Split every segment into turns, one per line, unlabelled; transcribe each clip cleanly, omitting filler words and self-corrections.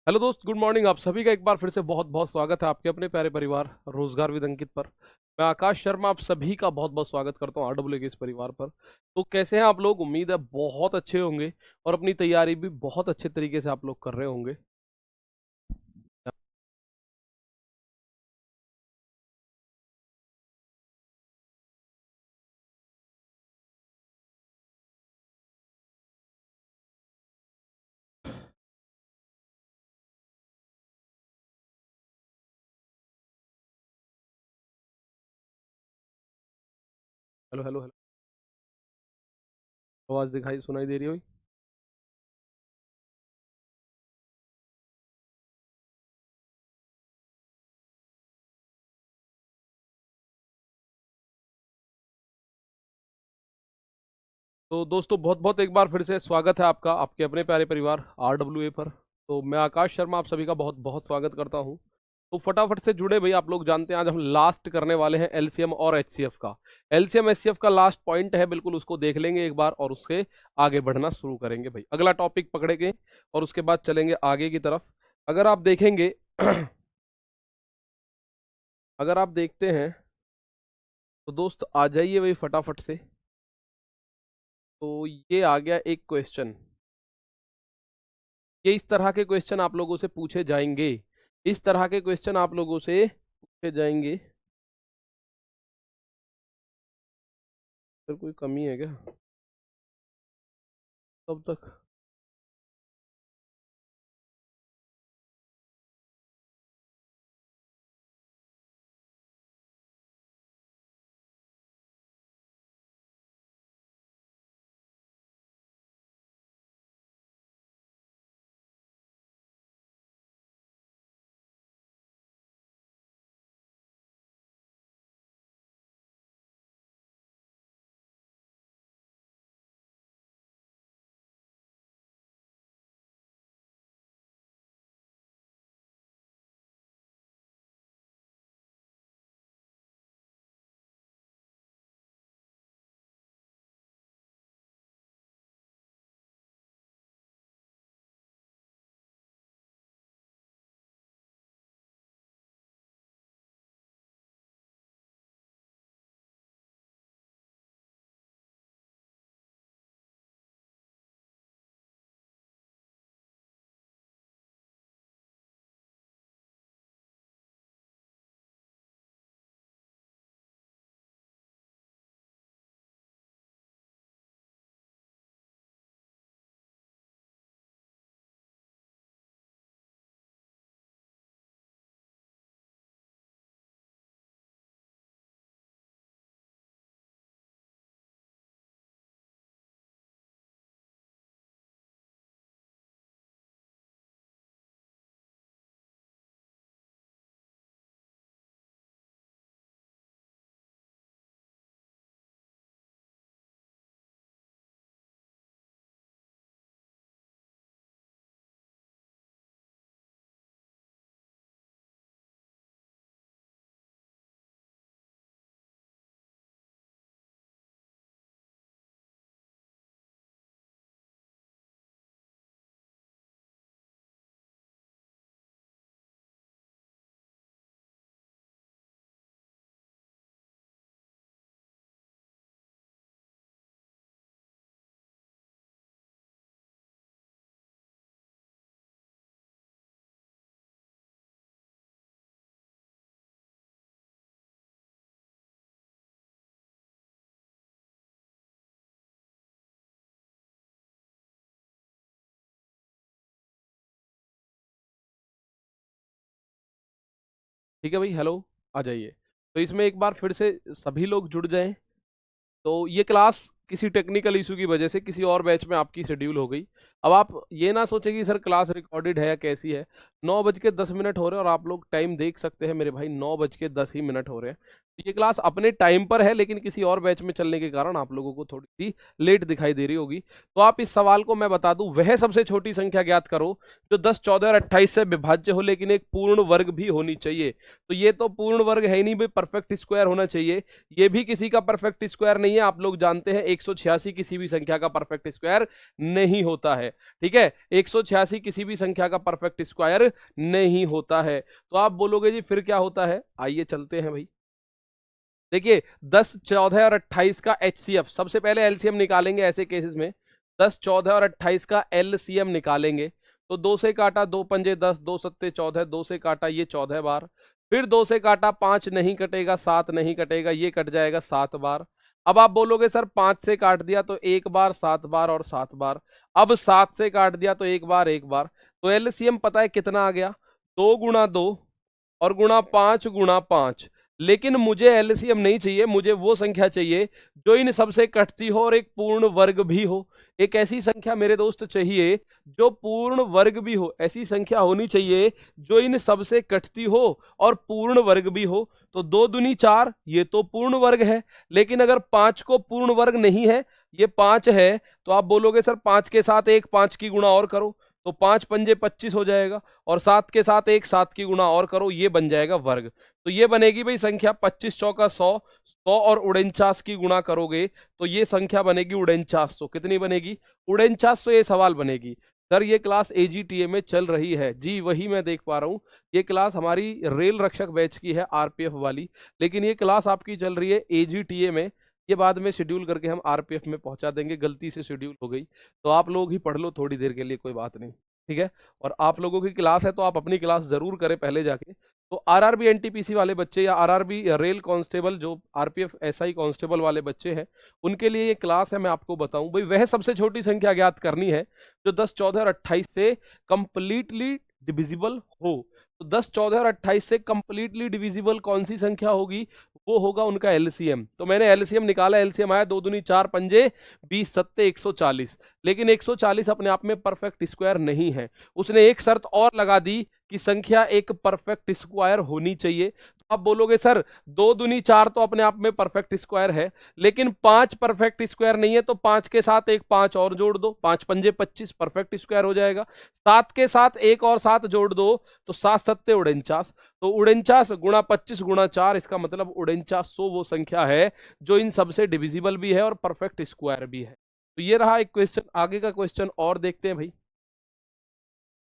Hello दोस्त, good morning. आप सभी का एक बार फिर से बहुत बहुत स्वागत है आपके अपने प्यारे परिवार रोजगार विद अंकित पर। मैं आकाश शर्मा आप सभी का बहुत बहुत स्वागत करता हूँ आरडब्ल्यू के इस परिवार पर। तो कैसे हैं आप लोग? उम्मीद है बहुत अच्छे होंगे और अपनी तैयारी भी बहुत अच्छे तरीके से आप लोग कर रहे होंगे। Hello hello hello. आवाज दिखाई सुनाई दे रही होगी? तो दोस्तों बहुत बहुत एक बार फिर से स्वागत है आपका आपके अपने प्यारे परिवार आरडब्ल्यू पर। तो मैं आकाश शर्मा आप सभी का बहुत बहुत स्वागत करता हूँ। तो फटाफट से जुड़े भाई। आप लोग जानते हैं आज हम लास्ट करने वाले हैं एलसीएम और एचसीएफ का। एलसीएम एचसीएफ का लास्ट पॉइंट है, बिल्कुल उसको देख लेंगे एक बार और उससे आगे बढ़ना शुरू करेंगे भाई। अगला टॉपिक पकड़ेंगे और उसके बाद चलेंगे आगे की तरफ। अगर आप देखेंगे अगर आप देखते हैं तो दोस्त आ जाइए भाई फटाफट से। तो ये आ गया एक क्वेश्चन। ये इस तरह के क्वेश्चन आप लोगों से पूछे जाएंगे। इस तरह के क्वेश्चन आप लोगों से पूछे जाएंगे। फिर कोई कमी है क्या तब तक? ठीक है भाई, हेलो। आ जाइए। तो इसमें एक बार फिर से सभी लोग जुड़ जाएं। तो ये क्लास किसी टेक्निकल इशू की वजह से किसी और बैच में आपकी शेड्यूल हो गई। अब आप ये ना सोचें कि सर क्लास रिकॉर्डेड है या कैसी है। 9:10 हो रहे हैं और आप लोग टाइम देख सकते हैं मेरे भाई, 9:10 ही मिनट हो रहे हैं। ये क्लास अपने टाइम पर है, लेकिन किसी और बैच में चलने के कारण आप लोगों को थोड़ी सी लेट दिखाई दे रही होगी। तो आप इस सवाल को मैं बता दूं, वह सबसे छोटी संख्या ज्ञात करो जो 10, 14 और 28 से विभाज्य हो लेकिन एक पूर्ण वर्ग भी होनी चाहिए। तो ये तो पूर्ण वर्ग है ही नहीं भाई, परफेक्ट स्क्वायर होना चाहिए। ये भी किसी का परफेक्ट स्क्वायर नहीं है, आप लोग जानते हैं 186 किसी भी संख्या का परफेक्ट स्क्वायर नहीं होता है। ठीक है, 186 किसी भी संख्या का परफेक्ट स्क्वायर नहीं होता है। तो आप बोलोगे जी फिर क्या होता है, आइए चलते हैं भाई। देखिए 10, 14 और 28 का HCF, सबसे पहले एलसीएम निकालेंगे ऐसे केसेस में। 10, 14 और 28 का एलसीएम निकालेंगे तो 2 से काटा 2 पंजे 10, 2 सत्ते 14, 2 से काटा ये 14 बार, फिर 2 से काटा 5 नहीं कटेगा, 7 नहीं कटेगा, ये कट जाएगा 7 बार। अब आप बोलोगे सर 5 से काट दिया तो 1 बार, 7 बार और 7 बार। अब 7 से काट दिया तो 1 बार, 1 बार। तो एलसीएम पता है कितना आ गया, 2 गुणा 2 और गुणा 5 गुणा 5। लेकिन मुझे एलसीएम नहीं चाहिए, मुझे वो संख्या चाहिए जो इन सबसे कटती हो और एक पूर्ण वर्ग भी हो। एक ऐसी संख्या मेरे दोस्त चाहिए जो पूर्ण वर्ग भी हो, ऐसी संख्या होनी चाहिए जो इन सबसे कटती हो और पूर्ण वर्ग भी हो। तो 2 दूनी 4, ये तो पूर्ण वर्ग है। लेकिन अगर 5 को पूर्ण वर्ग नहीं है, ये 5 है, तो आप बोलोगे सर 5 के साथ एक 5 की गुणा और करो, तो 5 पंजे 25 हो जाएगा, और 7 के साथ एक 7 की गुणा और करो, ये बन जाएगा वर्ग। तो ये बनेगी भाई संख्या 25 चौका 100, 100 और 49 की गुणा करोगे तो ये संख्या बनेगी 4900। कितनी बनेगी, 4900 ये सवाल बनेगी। सर ये क्लास AGTA में चल रही है जी, वही मैं देख पा रहा हूँ। ये क्लास हमारी रेल रक्षक बैच की है, RPF वाली, लेकिन ये क्लास आपकी चल रही है AGTA में। ये बाद में शेड्यूल करके हम RPF में पहुंचा देंगे, गलती से शेड्यूल हो गई, तो आप लोग ही पढ़ लो थोड़ी देर के लिए, कोई बात नहीं। ठीक है, और आप लोगों की क्लास है तो आप अपनी क्लास जरूर करें पहले जाके। तो RRB NTPC वाले बच्चे या RRB रेल कांस्टेबल, जो RPF SI कांस्टेबल वाले बच्चे हैं, उनके लिए ये क्लास है। मैं आपको बताऊं भाई, वह सबसे छोटी संख्या ज्ञात करनी है जो 10, 14 और 28 से कंप्लीटली डिविजिबल हो। तो 10, 14 और 28 से कंप्लीटली डिविजिबल कौन सी संख्या होगी, वो होगा उनका एलसीएम। तो मैंने एलसीएम निकाला, एलसीएम आया 2 दूनी 4 पंजे 20 सत्ते 140। लेकिन 140 अपने आप में परफेक्ट स्क्वायर नहीं है। उसने एक शर्त और लगा दी कि संख्या एक परफेक्ट स्क्वायर होनी चाहिए। तो आप बोलोगे सर 2 दूनी 4 तो अपने आप में परफेक्ट स्क्वायर है, लेकिन 5 परफेक्ट स्क्वायर नहीं है, तो 5 के साथ एक 5 और जोड़ दो, 5 पंजे 25 परफेक्ट स्क्वायर हो जाएगा। 7 के साथ एक और 7 जोड़ दो तो 7 सत्ते 49। तो 49 गुणा 25 गुणा 4, इसका मतलब 4900 वो संख्या है जो इन सबसे डिविजिबल भी है और परफेक्ट स्क्वायर भी है। तो ये रहा एक क्वेश्चन। आगे का क्वेश्चन और देखते हैं भाई।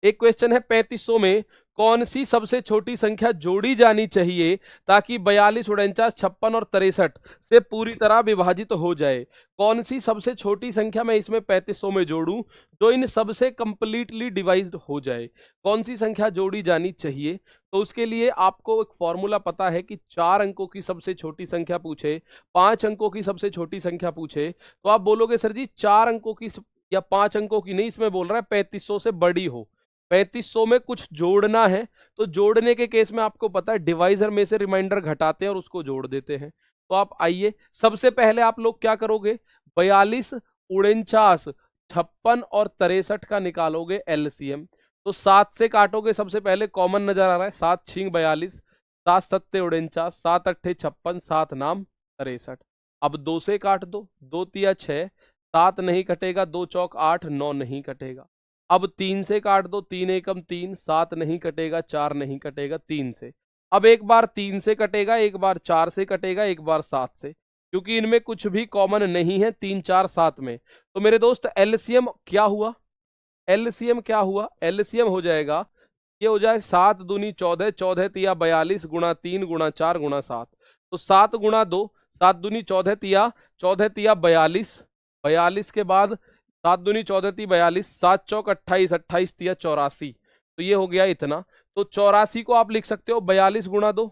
एक क्वेश्चन है 3500 में कौन सी सबसे छोटी संख्या जोड़ी जानी चाहिए ताकि 42, 49, 56 और 63 से पूरी तरह विभाजित हो जाए। कौन सी सबसे छोटी संख्या मैं इसमें 3500 में जोड़ूं जो इन सबसे कंप्लीटली डिवाइज्ड हो जाए, कौन सी संख्या जोड़ी जानी चाहिए। तो उसके लिए आपको एक फॉर्मूला पता है कि 4 अंकों की सबसे छोटी संख्या पूछे, 5 अंकों की सबसे छोटी संख्या पूछे, तो आप बोलोगे सर जी 4 अंकों की या 5 अंकों की नहीं, इसमें बोल रहा है 3500 से बड़ी हो। 3500 में कुछ जोड़ना है, तो जोड़ने के केस में आपको पता है डिवाइजर में से रिमाइंडर घटाते हैं और उसको जोड़ देते हैं। तो आप आइए, सबसे पहले आप लोग क्या करोगे, 42, 49, 56 और 63 का निकालोगे एलसीएम। तो 7 से काटोगे, सबसे पहले कॉमन नजर आ रहा है, 7 छिंग 42, 7 सत्ते 49, 7 अट्ठे 56, 7 नाम 63। अब 2 से काट दो, 2 तिया 6, 7 नहीं कटेगा, 2 चौक 8, 9 नहीं कटेगा। अब 3 से काट दो, 3 एकम 3, 7 नहीं कटेगा, 4 नहीं कटेगा 3 से। अब एक बार 3 से कटेगा, एक बार 4 से कटेगा, एक बार 7 से, क्योंकि इनमें कुछ भी कॉमन नहीं है 3, 4, 7 में। तो मेरे दोस्त एलसीएम क्या हुआ, एलसीएम क्या हुआ, एलसीएम हो जाएगा, ये हो जाए 7 दूनी 14, 14 तिया 42 गुणा 3 गुणा 4 गुणा 7। तो 7 गुणा 2, 7 दूनी 14 तिया, 14 तिया 42, 42 के बाद 7 दूनी 14 ती 42, 7 चौक 28, 28 तिया 84। तो ये हो गया इतना। तो 84 को आप लिख सकते हो 42 गुणा 2,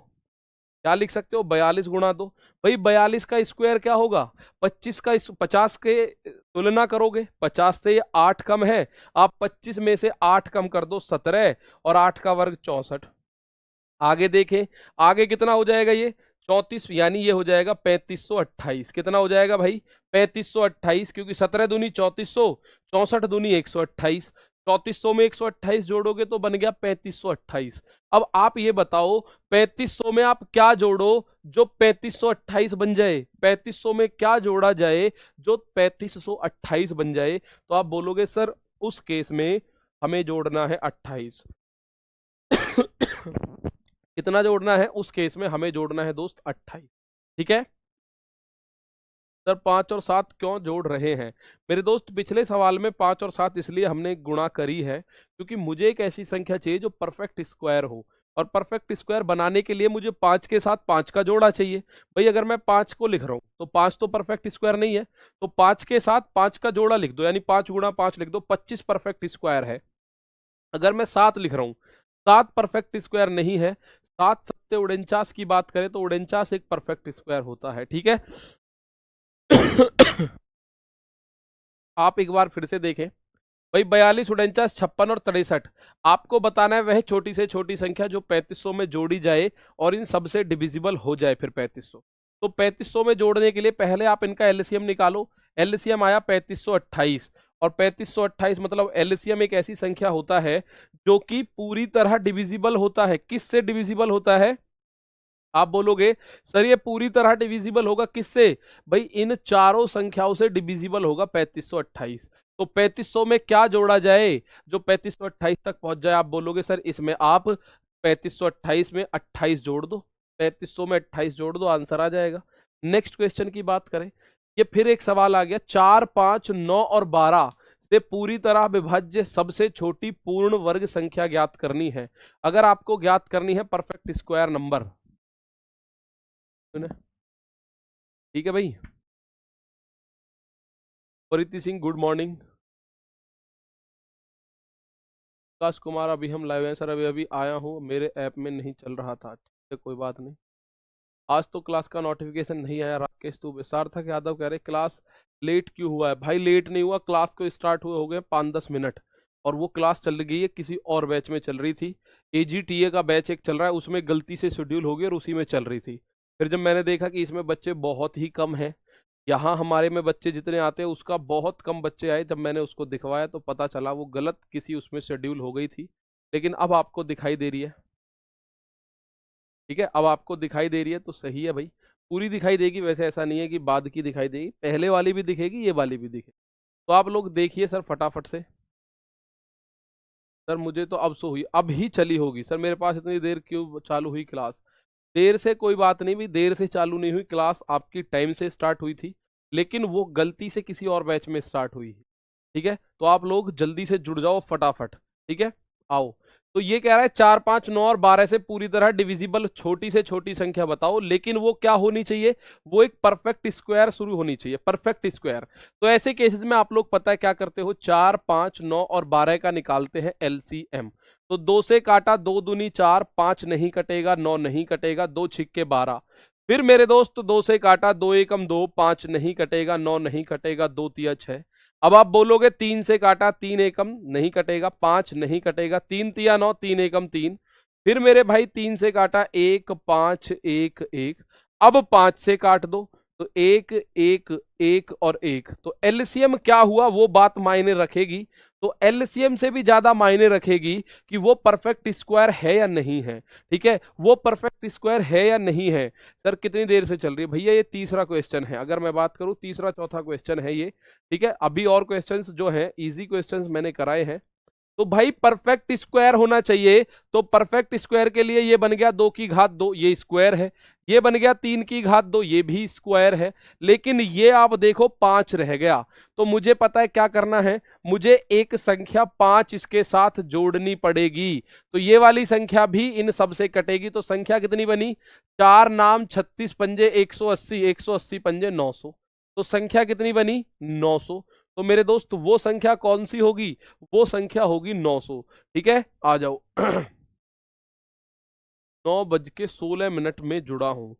क्या लिख सकते हो 42 गुणा 2। भाई 42 का स्क्वायर क्या होगा, 25 का 50 के तुलना करोगे, 50 से ये 8 कम है, आप 25 में से 8 कम कर दो 17, और 8 का वर्ग 64। आगे देखें, आगे कितना हो जाएगा ये 34, यानी ये हो जाएगा 3528। कितना हो जाएगा भाई 3528, क्योंकि 17 दूनी 3400, 64 दूनी 128। 3400 में 128 जोड़ोगे तो बन गया 3528। अब आप ये बताओ 3500 में आप क्या जोड़ो जो 3528 बन जाए, 3500 में क्या जोड़ा जाए जो 3528 बन जाए? तो आप बोलोगे सर उस केस में हमें जोड़ना है 28। कितना जोड़ना है उस केस में? हमें जोड़ना है दोस्त 28। ठीक है सर, 5 और 7 क्यों जोड़ रहे हैं? मेरे दोस्त पिछले सवाल में 5 और 7 इसलिए हमने गुणा करी है क्योंकि मुझे एक ऐसी संख्या चाहिए जो परफेक्ट स्क्वायर हो, और परफेक्ट स्क्वायर बनाने के लिए मुझे 5 के साथ 5 का जोड़ा चाहिए। भाई अगर मैं 5 को लिख रहा हूं तो 5 तो परफेक्ट स्क्वायर नहीं है, तो 5 के साथ 5 का जोड़ा लिख दो, यानी 5 गुणा 5 लिख दो, 25 परफेक्ट स्क्वायर है। अगर मैं 7 लिख रहा हूं, 7 परफेक्ट स्क्वायर नहीं है। 7 सत्ते 49 की बात करें तो 49 एक परफेक्ट स्क्वायर होता है। ठीक है आप एक बार फिर से देखें भाई, 42, 49, 56 और 63 आपको बताना है वह छोटी से छोटी संख्या जो 3500 में जोड़ी जाए और इन सबसे डिविजिबल हो जाए फिर 3500। तो 3500 में जोड़ने के लिए पहले आप इनका एलसीएम निकालो। एलसीएम आया 3528, और 3528 मतलब एलसीएम एक ऐसी संख्या होता है जो कि पूरी तरह डिविजिबल होता है। किससे डिविजिबल होता है? आप बोलोगे सर ये पूरी तरह डिविजिबल होगा किससे? भाई इन चारों संख्याओं से डिविजिबल होगा 3528। तो 3500 में क्या जोड़ा जाए जो 3528 तक पहुंच जाए? आप बोलोगे सर इसमें आप 3528 में 28 जोड़ दो, 3500 में 28 जोड़ दो, आंसर आ जाएगा। नेक्स्ट क्वेश्चन की बात करें, ये फिर एक सवाल आ गया, 4, 5, 9 और 12 से पूरी तरह विभाज्य सबसे छोटी पूर्ण वर्ग संख्या ज्ञात करनी है। अगर आपको ज्ञात करनी है परफेक्ट स्क्वायर नंबर, ठीक है भाई। प्रीति सिंह गुड मॉर्निंग। आकाश कुमार अभी हम लाइव हैं सर, अभी अभी आया हूँ, मेरे ऐप में नहीं चल रहा था। ठीक है कोई बात नहीं। आज तो क्लास का नोटिफिकेशन नहीं आया। राकेश तू सार्थक यादव कह रहे क्लास लेट क्यों हुआ है? भाई लेट नहीं हुआ, क्लास को स्टार्ट हुए हो गए 5-10 मिनट, और वो क्लास चल गई है किसी और बैच में चल रही थी। एजीटीए का बैच एक चल रहा है, उसमें गलती से शेड्यूल हो गई और उसी में चल रही थी। फिर जब मैंने देखा कि इसमें बच्चे बहुत ही कम हैं, यहाँ हमारे में बच्चे जितने आते हैं उसका बहुत कम बच्चे आए, जब मैंने उसको दिखवाया तो पता चला वो गलत किसी उसमें शेड्यूल हो गई थी। लेकिन अब आपको दिखाई दे रही है। ठीक है अब आपको दिखाई दे रही है तो सही है भाई, पूरी दिखाई देगी, वैसे ऐसा नहीं है कि बाद की दिखाई देगी, पहले वाली भी दिखेगी ये वाली भी दिखेगी। तो आप लोग देखिए सर फटाफट से। सर मुझे तो अब सो हुई, अब ही चली होगी सर, मेरे पास इतनी देर क्यों चालू हुई क्लास? देर से कोई बात नहीं भी, देर से चालू नहीं हुई क्लास, आपकी टाइम से स्टार्ट हुई थी, लेकिन वो गलती से किसी और बैच में स्टार्ट हुई है। ठीक है तो आप लोग जल्दी से जुड़ जाओ फटाफट। ठीक है आओ। तो ये कह रहा है 4, 5, 9 और 12 से पूरी तरह डिविजिबल छोटी से छोटी संख्या बताओ, लेकिन वो क्या होनी चाहिए? वो एक परफेक्ट स्क्वायर शुरू होनी चाहिए, परफेक्ट स्क्वायर। तो ऐसे केसेस में आप लोग पता है क्या करते हो, 4, 5, 9 और 12 का निकालते हैं एलसीएम। तो 2 से काटा, 2 दूनी 4, 5 नहीं कटेगा, 9 नहीं कटेगा, 2 छिक्के 12। फिर मेरे दोस्त 2 से काटा, 2 एकम 2, 5 नहीं कटेगा, 9 नहीं कटेगा, 2 तिया 6। अब आप बोलोगे 3 से काटा, 3 एकम नहीं कटेगा, 5 नहीं कटेगा, 3 तिया 9, 3 एकम 3। फिर मेरे भाई 3 से काटा, 1, 5, 1, 1। अब 5 से काट दो तो 1, 1, 1 और 1। तो एलसीएम क्या हुआ वो बात मायने रखेगी। तो एलसीएम से भी ज्यादा मायने रखेगी कि वो परफेक्ट स्क्वायर है या नहीं है। ठीक है वो परफेक्ट स्क्वायर है या नहीं है। सर कितनी देर से चल रही है भैया? ये तीसरा क्वेश्चन है, अगर मैं बात करूं तीसरा चौथा क्वेश्चन है ये। ठीक है अभी और क्वेश्चंस जो हैं इजी क्वेश्चंस मैंने कराए हैं। तो भाई परफेक्ट स्क्वायर होना चाहिए, तो परफेक्ट स्क्वायर के लिए ये बन गया 2 की घात 2, ये स्क्वायर है। ये बन गया 3 की घात 2, ये भी स्क्वायर है। लेकिन ये आप देखो 5 रह गया, तो मुझे पता है क्या करना है, मुझे एक संख्या 5 इसके साथ जोड़नी पड़ेगी। तो ये वाली संख्या भी इन सब से कटेगी, तो संख्या कितनी बनी? 4 नाम 36 पंजे 180, 180 पंजे 900। तो संख्या कितनी बनी? 900। तो मेरे दोस्त वो संख्या कौन सी होगी? वो संख्या होगी 900। ठीक है आ जाओ। 9:16 में जुड़ा हूं,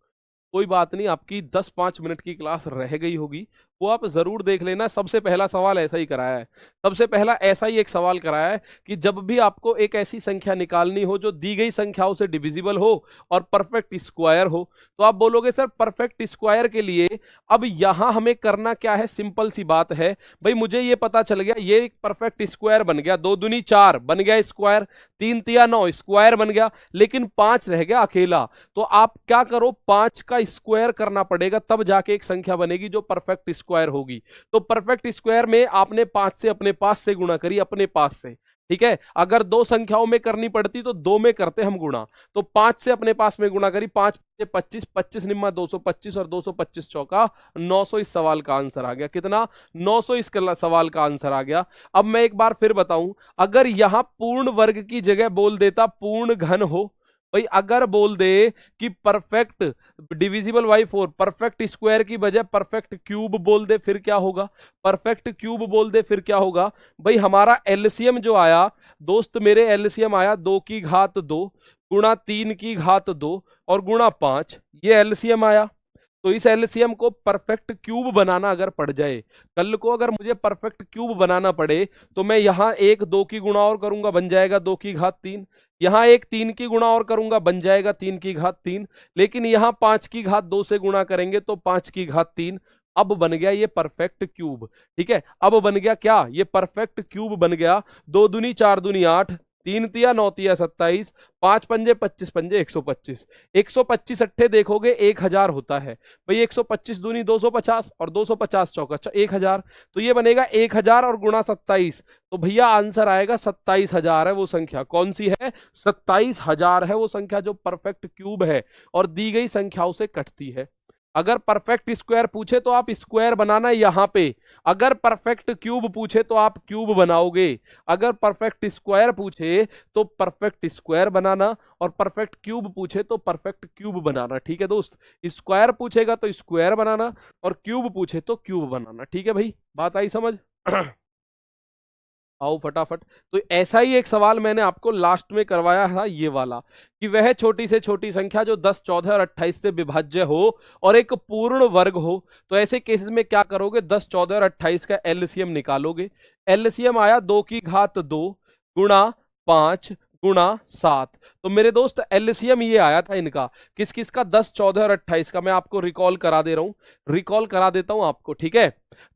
कोई बात नहीं, आपकी 10-5 मिनट की क्लास रह गई होगी, वो आप जरूर देख लेना। सबसे पहला सवाल ऐसा ही कराया है, सबसे पहला ऐसा ही एक सवाल कराया है कि जब भी आपको एक ऐसी संख्या निकालनी हो जो दी गई संख्याओं से डिविजिबल हो और परफेक्ट स्क्वायर हो, तो आप बोलोगे सर परफेक्ट स्क्वायर के लिए अब यहां हमें करना क्या है। सिंपल सी बात है भाई, मुझे ये पता चल गया ये एक परफेक्ट स्क्वायर बन गया, 2 दूनी 4 बन गया स्क्वायर, 3 तिया 9 स्क्वायर बन गया, लेकिन 5 रह गया अकेला। तो आप क्या करो, 5 का स्क्वायर करना पड़ेगा, तब जाके एक संख्या बनेगी जो परफेक्ट स्क्वायर होगी। तो परफेक्ट स्क्वायर में आपने 5 से अपने पास से गुणा करी, अपने पास से, ठीक है। अगर 2 संख्याओं में करनी पड़ती तो 2 में करते हम गुणा, तो 5 से अपने पास में गुणा करी, 5 से 25, 25 निम्मा 225 और 225 चौका 900। इस सवाल का आंसर आ गया कितना, 900 इस सवाल का आंसर आ गया। अब मैं एक बार फिर बताऊं, अगर यहां पूर्ण वर्ग की जगह बोल देता पूर्ण घन हो, भाई अगर बोल दे कि perfect divisible by 4, perfect square की बजाय परफेक्ट क्यूब बोल दे, फिर क्या होगा, परफेक्ट क्यूब बोल दे फिर क्या होगा। भाई हमारा एलसीएम जो आया दोस्त मेरे, एलसीएम आया 2 की घात 2 गुणा 3 की घात 2 और गुणा 5, ये एलसीएम आया। तो इस एलसीएम को परफेक्ट क्यूब बनाना अगर पड़ जाए, कल को अगर मुझे परफेक्ट क्यूब बनाना पड़े, तो मैं यहां एक 2 की गुणा और करूंगा, बन जाएगा 2 की घात 3, यहां एक 3 की गुणा और करूंगा, बन जाएगा 3 की घात 3, लेकिन यहां 5 की घात 2 से गुणा करेंगे तो 5 की घात 3। अब बन गया ये परफेक्ट क्यूब, ठीक है। अब बन गया क्या, ये परफेक्ट क्यूब बन गया। 2 दूनी 4 दूनी 8, 3 तिया 9 तिया 27, 5 पंजे 25 पंजे 125, 125 अट्ठे देखोगे 1000 होता है भाई। 125 दूनी 250 और 250 चौका 1000, तो ये बनेगा 1000 और गुणा 27, तो भैया आंसर आएगा 27000 है वो संख्या। कौन सी है, 27000 है वो संख्या जो परफेक्ट क्यूब है और दी गई संख्याओं से कटती है। अगर परफेक्ट स्क्वायर पूछे तो आप स्क्वायर बनाना यहां पे, अगर परफेक्ट क्यूब पूछे तो आप क्यूब बनाओगे, अगर परफेक्ट स्क्वायर पूछे तो परफेक्ट स्क्वायर बनाना और परफेक्ट क्यूब पूछे तो परफेक्ट क्यूब बनाना, ठीक है दोस्त। स्क्वायर पूछेगा तो स्क्वायर बनाना और क्यूब पूछे तो क्यूब बनाना, ठीक है भाई, बात आई समझ। आओ फटाफट। तो ऐसा ही एक सवाल मैंने आपको लास्ट में करवाया था, ये वाला, कि वह छोटी से छोटी संख्या जो 10, 14 और 28 से विभाज्य हो और एक पूर्ण वर्ग हो, तो ऐसे केसेस में क्या करोगे, 10, 14 और 28 का एलसीएम निकालोगे। एलसीएम आया 2 की घात 2 गुणा 5 गुणा 7। तो मेरे दोस्त एलसीएम ये आया था इनका, किस किस का, 10, 14 और 28 का। मैं आपको रिकॉल करा दे रहा हूं, रिकॉल करा देता हूं आपको, ठीक है।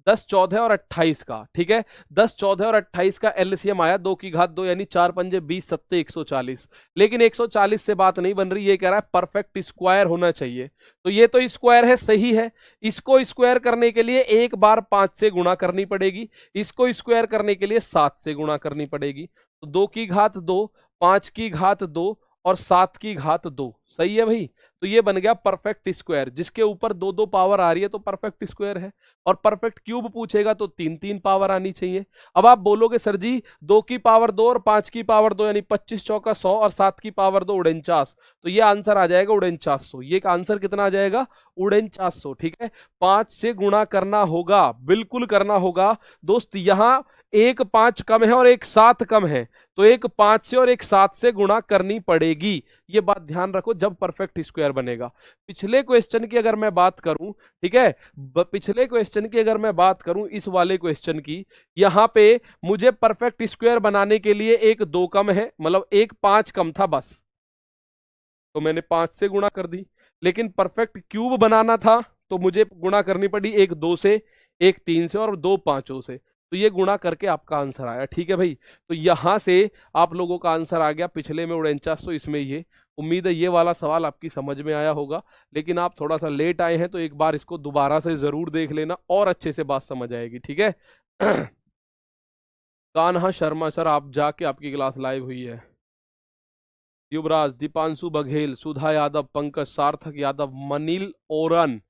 10, 14 और 28 का, ठीक है, 10, 14 और 28 का एलसीएम आया 2 की घात 2 यानी 4 पंजे 20 सत्ते 140, लेकिन 140 से बात नहीं बन रही, ये कह रहा है परफेक्ट स्क्वायर होना चाहिए। तो ये तो स्क्वायर है, सही है। इसको स्क्वायर करने के लिए एक बार 5 से गुणा करनी पड़ेगी, इसको स्क्वायर करने के लिए 7 से गुणा करनी पड़ेगी। तो 2 की घात 2, 5 की घात 2 और 7 की घात 2, सही है भाई। तो ये बन गया परफेक्ट स्क्वायर, जिसके ऊपर 2 पावर आ रही है तो परफेक्ट स्क्वायर है। और परफेक्ट क्यूब पूछेगा तो 3 पावर आनी चाहिए। अब आप बोलोगे सर जी 2 की पावर 2 और 5 की पावर 2 यानी 25 चौका 100 और 7 की पावर 2 49, तो ये आंसर आ जाएगा 4900। ये आंसर कितना आ जाएगा, 4900, ठीक है। 5 से गुणा करना होगा, बिल्कुल करना होगा दोस्त। यहां एक 5 कम है और एक 7 कम है, तो एक 5 से और एक 7 से गुणा करनी पड़ेगी। ये बात ध्यान रखो जब परफेक्ट स्क्वायर बनेगा। पिछले क्वेश्चन की अगर मैं बात करूं, ठीक है, पिछले क्वेश्चन की अगर मैं बात करूं, इस वाले क्वेश्चन की, यहां पे मुझे परफेक्ट स्क्वायर बनाने के लिए एक 2 कम है, मतलब एक 5 कम था बस, तो मैंने 5 से गुणा कर दी। लेकिन परफेक्ट क्यूब बनाना था तो मुझे गुणा करनी पड़ी एक 2 से, एक 3 से और 2 5 से। तो ये गुणा करके आपका आंसर आया, ठीक है भाई। तो यहां से आप लोगों का आंसर आ गया, पिछले में 4900, इसमें ये। उम्मीद है ये वाला सवाल आपकी समझ में आया होगा, लेकिन आप थोड़ा सा लेट आए हैं तो एक बार इसको दोबारा से जरूर देख लेना और अच्छे से बात समझ आएगी, ठीक है। कान्हा शर्मा सर, आप जाके आपकी क्लास लाइव हुई है। युवराज, दीपांशु बघेल, सुधा यादव, पंकज, सार्थक यादव, मनील ओरन,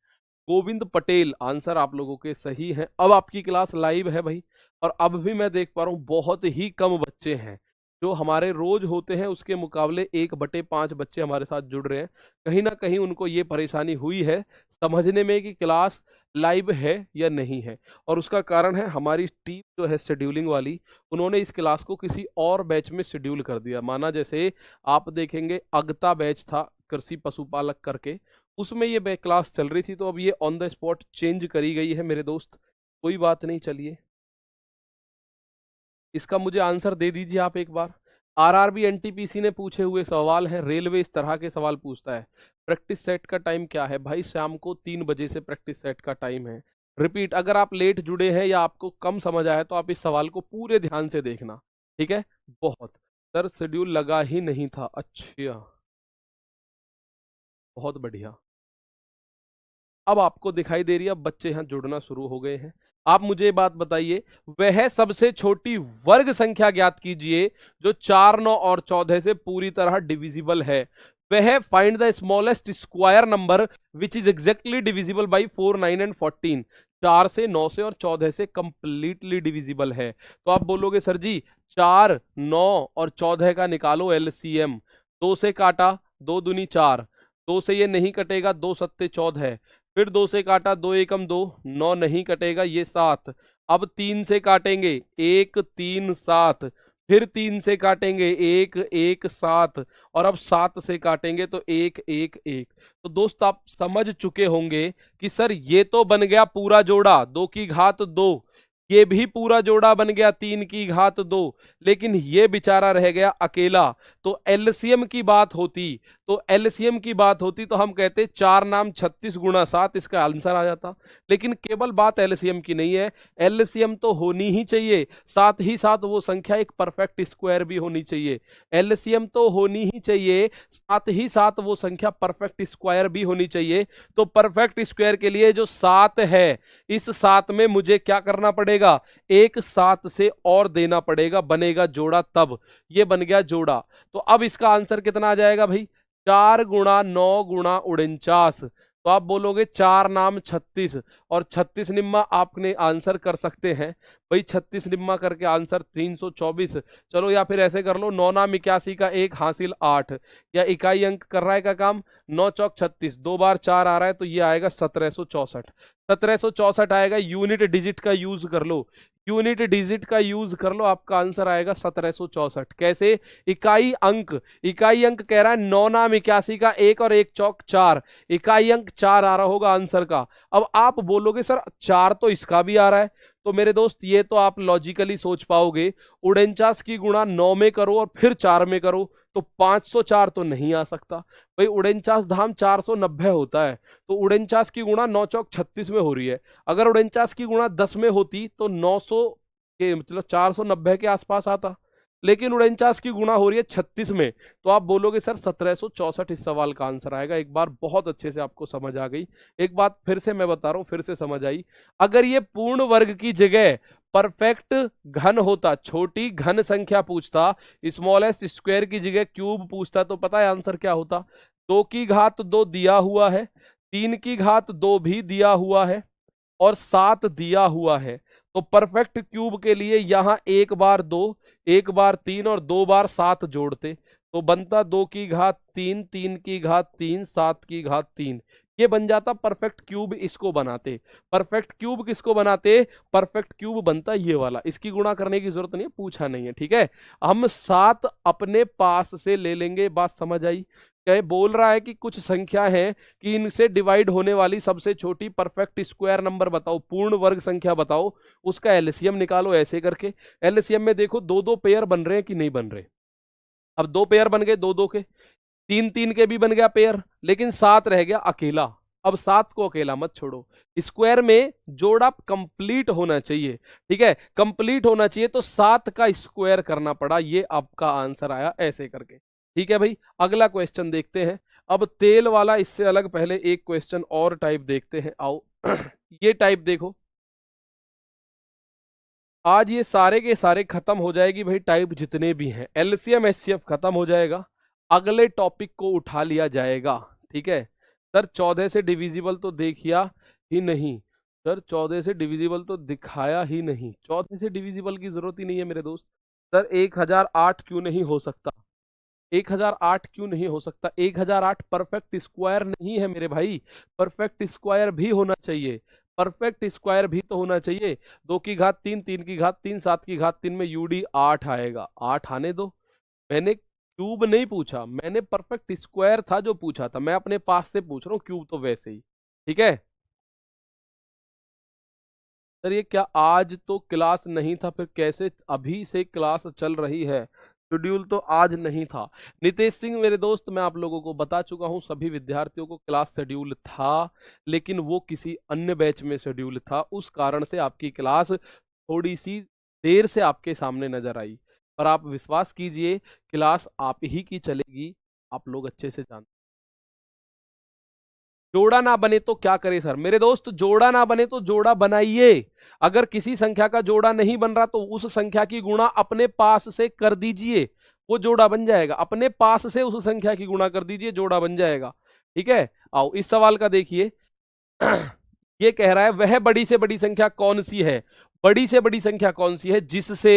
गोविंद पटेल, आंसर आप लोगों के सही हैं। अब आपकी क्लास लाइव है भाई, और अब भी मैं देख पा रहा हूँ बहुत ही कम बच्चे हैं। जो हमारे रोज होते हैं उसके मुकाबले 1/5 बच्चे हमारे साथ जुड़ रहे हैं। कहीं ना कहीं उनको ये परेशानी हुई है समझने में कि क्लास लाइव है या नहीं है, और उसका कारण है हमारी टीम जो है शेड्यूलिंग वाली, उन्होंने इस क्लास को किसी और बैच में शेड्यूल कर दिया। माना जैसे आप देखेंगे अगता बैच था कृषि पशुपालक करके, उसमें ये क्लास चल रही थी, तो अब ये ऑन द स्पॉट चेंज करी गई है मेरे दोस्त, कोई बात नहीं। चलिए इसका मुझे आंसर दे दीजिए आप एक बार। आरआरबी एनटीपीसी ने पूछे हुए सवाल है, रेलवे इस तरह के सवाल पूछता है। प्रैक्टिस सेट का टाइम क्या है भाई? शाम को 3 बजे से प्रैक्टिस सेट का टाइम है। रिपीट, अगर आप लेट जुड़े हैं या आपको कम समझ आया तो आप इस सवाल को पूरे ध्यान से देखना, ठीक है। बहुत सर शेड्यूल लगा ही नहीं था, अच्छा बहुत बढ़िया। अब आपको दिखाई दे रही है, अब बच्चे यहाँ जुड़ना शुरू हो गए हैं। आप मुझे बात बताइए, वह सबसे छोटी वर्ग संख्या ज्ञात कीजिए जो 4, 9 और 14 से पूरी तरह डिविजिबल है। वह find the smallest square number which is exactly divisible by 4, 9 and 14। 4 से, 9 से और 14 से कंप्लीटली डिविजिबल है। तो आप बोलोगे सर जी 4, 9 और 14 का निकालो एलसीएम। 2 से काटा, 2 दूनी 4, 2 से ये नहीं कटेगा, 2 सत्ते 14, फिर 2 से काटा, 2 एकम 2, 9 नहीं कटेगा, ये 7। अब 3 से काटेंगे, 1 3 7, फिर 3 से काटेंगे, 1 1 7, और अब 7 से काटेंगे तो 1 1 1। तो दोस्त आप समझ चुके होंगे कि सर ये तो बन गया पूरा जोड़ा 2 की घात 2, ये भी पूरा जोड़ा बन गया 3 की घात 2, लेकिन ये बेचारा रह गया अकेला। तो एलसीएम की बात होती, तो हम कहते 4 नाम 36 गुणा 7, इसका आंसर आ जाता। लेकिन केवल बात एलसीएम की नहीं है, एलसीएम तो होनी ही चाहिए, साथ ही साथ वो संख्या एक परफेक्ट स्क्वायर भी होनी चाहिए। एलसीएम तो होनी ही चाहिए, साथ ही साथ वो संख्या परफेक्ट स्क्वायर भी होनी चाहिए। तो परफेक्ट स्क्वायर के लिए जो 7 है, इस 7 में मुझे क्या करना पड़ेगा? एक 7 से और देना पड़ेगा, बनेगा जोड़ा, तब ये बन गया जोड़ा। तो अब इसका आंसर कितना आ जाएगा भाई? 4 गुणा 9 गुणा 49। तो आप बोलोगे 4 नाम 36, और 36 निम्मा आपने आंसर कर सकते हैं भाई, 36 निम्मा करके आंसर 324। चलो या फिर ऐसे कर लो, 9 नाम 81 का 1 हासिल 8, या इकाई अंक कर रहा है का काम, 9 चौक 36, 2 बार 4 आ रहा है तो ये आएगा 1764। 1764 आएगा, यूनिट डिजिट का यूज कर लो, यूनिट डिजिट का यूज कर लो, आपका आंसर आएगा 1764। कैसे? इकाई अंक कह रहा है 9 नाम 81 का 1 और 1 चौक 4, इकाई अंक 4 आ रहा होगा आंसर का। अब आप बोलोगे सर 4 तो इसका भी आ रहा है, तो मेरे दोस्त ये तो आप लॉजिकली सोच पाओगे, 49 की गुणा 9 में करो और फिर 4 में करो तो 504 तो नहीं आ सकता भाई, 49 धाम 490 होता है, तो 49 की गुणा 9 चौक 36 में हो रही है। अगर 49 की गुणा 10 में होती तो 900 के मतलब 490 के आसपास आता, लेकिन 49 की गुणा हो रही है 36 में, तो आप बोलोगे सर 1764 इस सवाल का आंसर आएगा। एक बार बहुत अच्छे से आपको समझ आ गई, एक बात फिर से मैं बता रहा हूं, फिर से समझ आई। अगर ये पूर्ण वर्ग की जगह परफेक्ट घन होता, छोटी घन संख्या पूछता, स्मॉलेस्ट स्क्वायर की जगह क्यूब पूछता, तो पता है आंसर क्या होता? 2 की घात 2 दिया हुआ है, 3 की घात 2 भी दिया हुआ है, और 7 दिया हुआ है। तो परफेक्ट क्यूब के लिए यहां 1 बार 2, 1 बार 3 और 2 बार 7 जोड़ते, तो बनता 2 की घात 3, 3 की घात 3, 7 की घात 3, ये बन जाता परफेक्ट क्यूब। इसको बनाते परफेक्ट क्यूब, किसको बनाते? परफेक्ट क्यूब बनता ये वाला। इसकी गुणा करने की जरूरत नहीं है, पूछा नहीं है, ठीक है। हम 7 अपने पास से ले लेंगे, बात समझ आई? क्या बोल रहा है कि कुछ संख्या है कि इनसे डिवाइड होने वाली सबसे छोटी परफेक्ट स्क्वायर नंबर बताओ, पूर्ण वर्ग संख्या बताओ, उसका एलसीएम निकालो। ऐसे करके एलसीएम में देखो 2-2 पेयर बन रहे हैं कि नहीं बन रहे। अब 2 पेयर बन गए 2-2 के, 3-3 के भी बन गया पेयर, लेकिन 7 रह गया अकेला। अब 7 को अकेला मत छोड़ो, स्क्वायर में जोड़ा कंप्लीट होना चाहिए, ठीक है, कंप्लीट होना चाहिए, तो 7 का स्क्वायर करना पड़ा, ये आपका आंसर आया ऐसे करके। ठीक है भाई, अगला क्वेश्चन देखते हैं। अब तेल वाला इससे अलग पहले एक क्वेश्चन और टाइप देखते हैं, आओ। ये टाइप देखो, आज ये सारे के सारे खत्म हो जाएगी भाई, टाइप जितने भी हैं, एलसीएम एचसीएफ खत्म हो जाएगा, अगले टॉपिक को उठा लिया जाएगा, ठीक है। सर 14 से डिविजिबल तो देखिया ही नहीं, सर 14 से डिविजिबल तो दिखाया ही नहीं, 14 से डिविजिबल की जरूरत ही नहीं है मेरे दोस्त। सर 1008 क्यों नहीं हो सकता? 1008 क्यों नहीं हो सकता? 1008 परफेक्ट स्क्वायर नहीं है मेरे भाई, परफेक्ट स्क्वायर भी होना चाहिए, परफेक्ट स्क्वायर भी तो होना चाहिए। 2 की घात 3, 3 की घात 3, 7 की घात 3 में यूडी 8 आएगा, 8 आने दो। मैंने क्यूब नहीं पूछा मैंने, परफेक्ट स्क्वायर था जो पूछा था, मैं अपने पास से पूछ रहा हूँ, क्यूब तो वैसे ही। ठीक है सर, ये क्या आज तो क्लास नहीं था, फिर कैसे अभी से क्लास चल रही है? शेड्यूल तो आज नहीं था। नितेश सिंह मेरे दोस्त, मैं आप लोगों को बता चुका हूं, सभी विद्यार्थियों को क्लास शेड्यूल था, लेकिन वो किसी अन्य बैच में शेड्यूल था, उस कारण से आपकी क्लास थोड़ी सी देर से आपके सामने नजर आई। पर आप विश्वास कीजिए, क्लास आप ही की चलेगी, आप लोग अच्छे से जानते। जोड़ा ना बने तो क्या करे सर? मेरे दोस्त, जोड़ा ना बने तो जोड़ा बनाइए। अगर किसी संख्या का जोड़ा नहीं बन रहा तो उस संख्या की गुणा अपने पास से कर दीजिए, वो जोड़ा बन जाएगा। अपने पास से उस संख्या की गुणा कर दीजिए, जोड़ा बन जाएगा। ठीक है, आओ इस सवाल का देखिए। ये कह रहा है वह बड़ी से बड़ी संख्या कौन सी है? बड़ी से बड़ी संख्या कौन सी है जिससे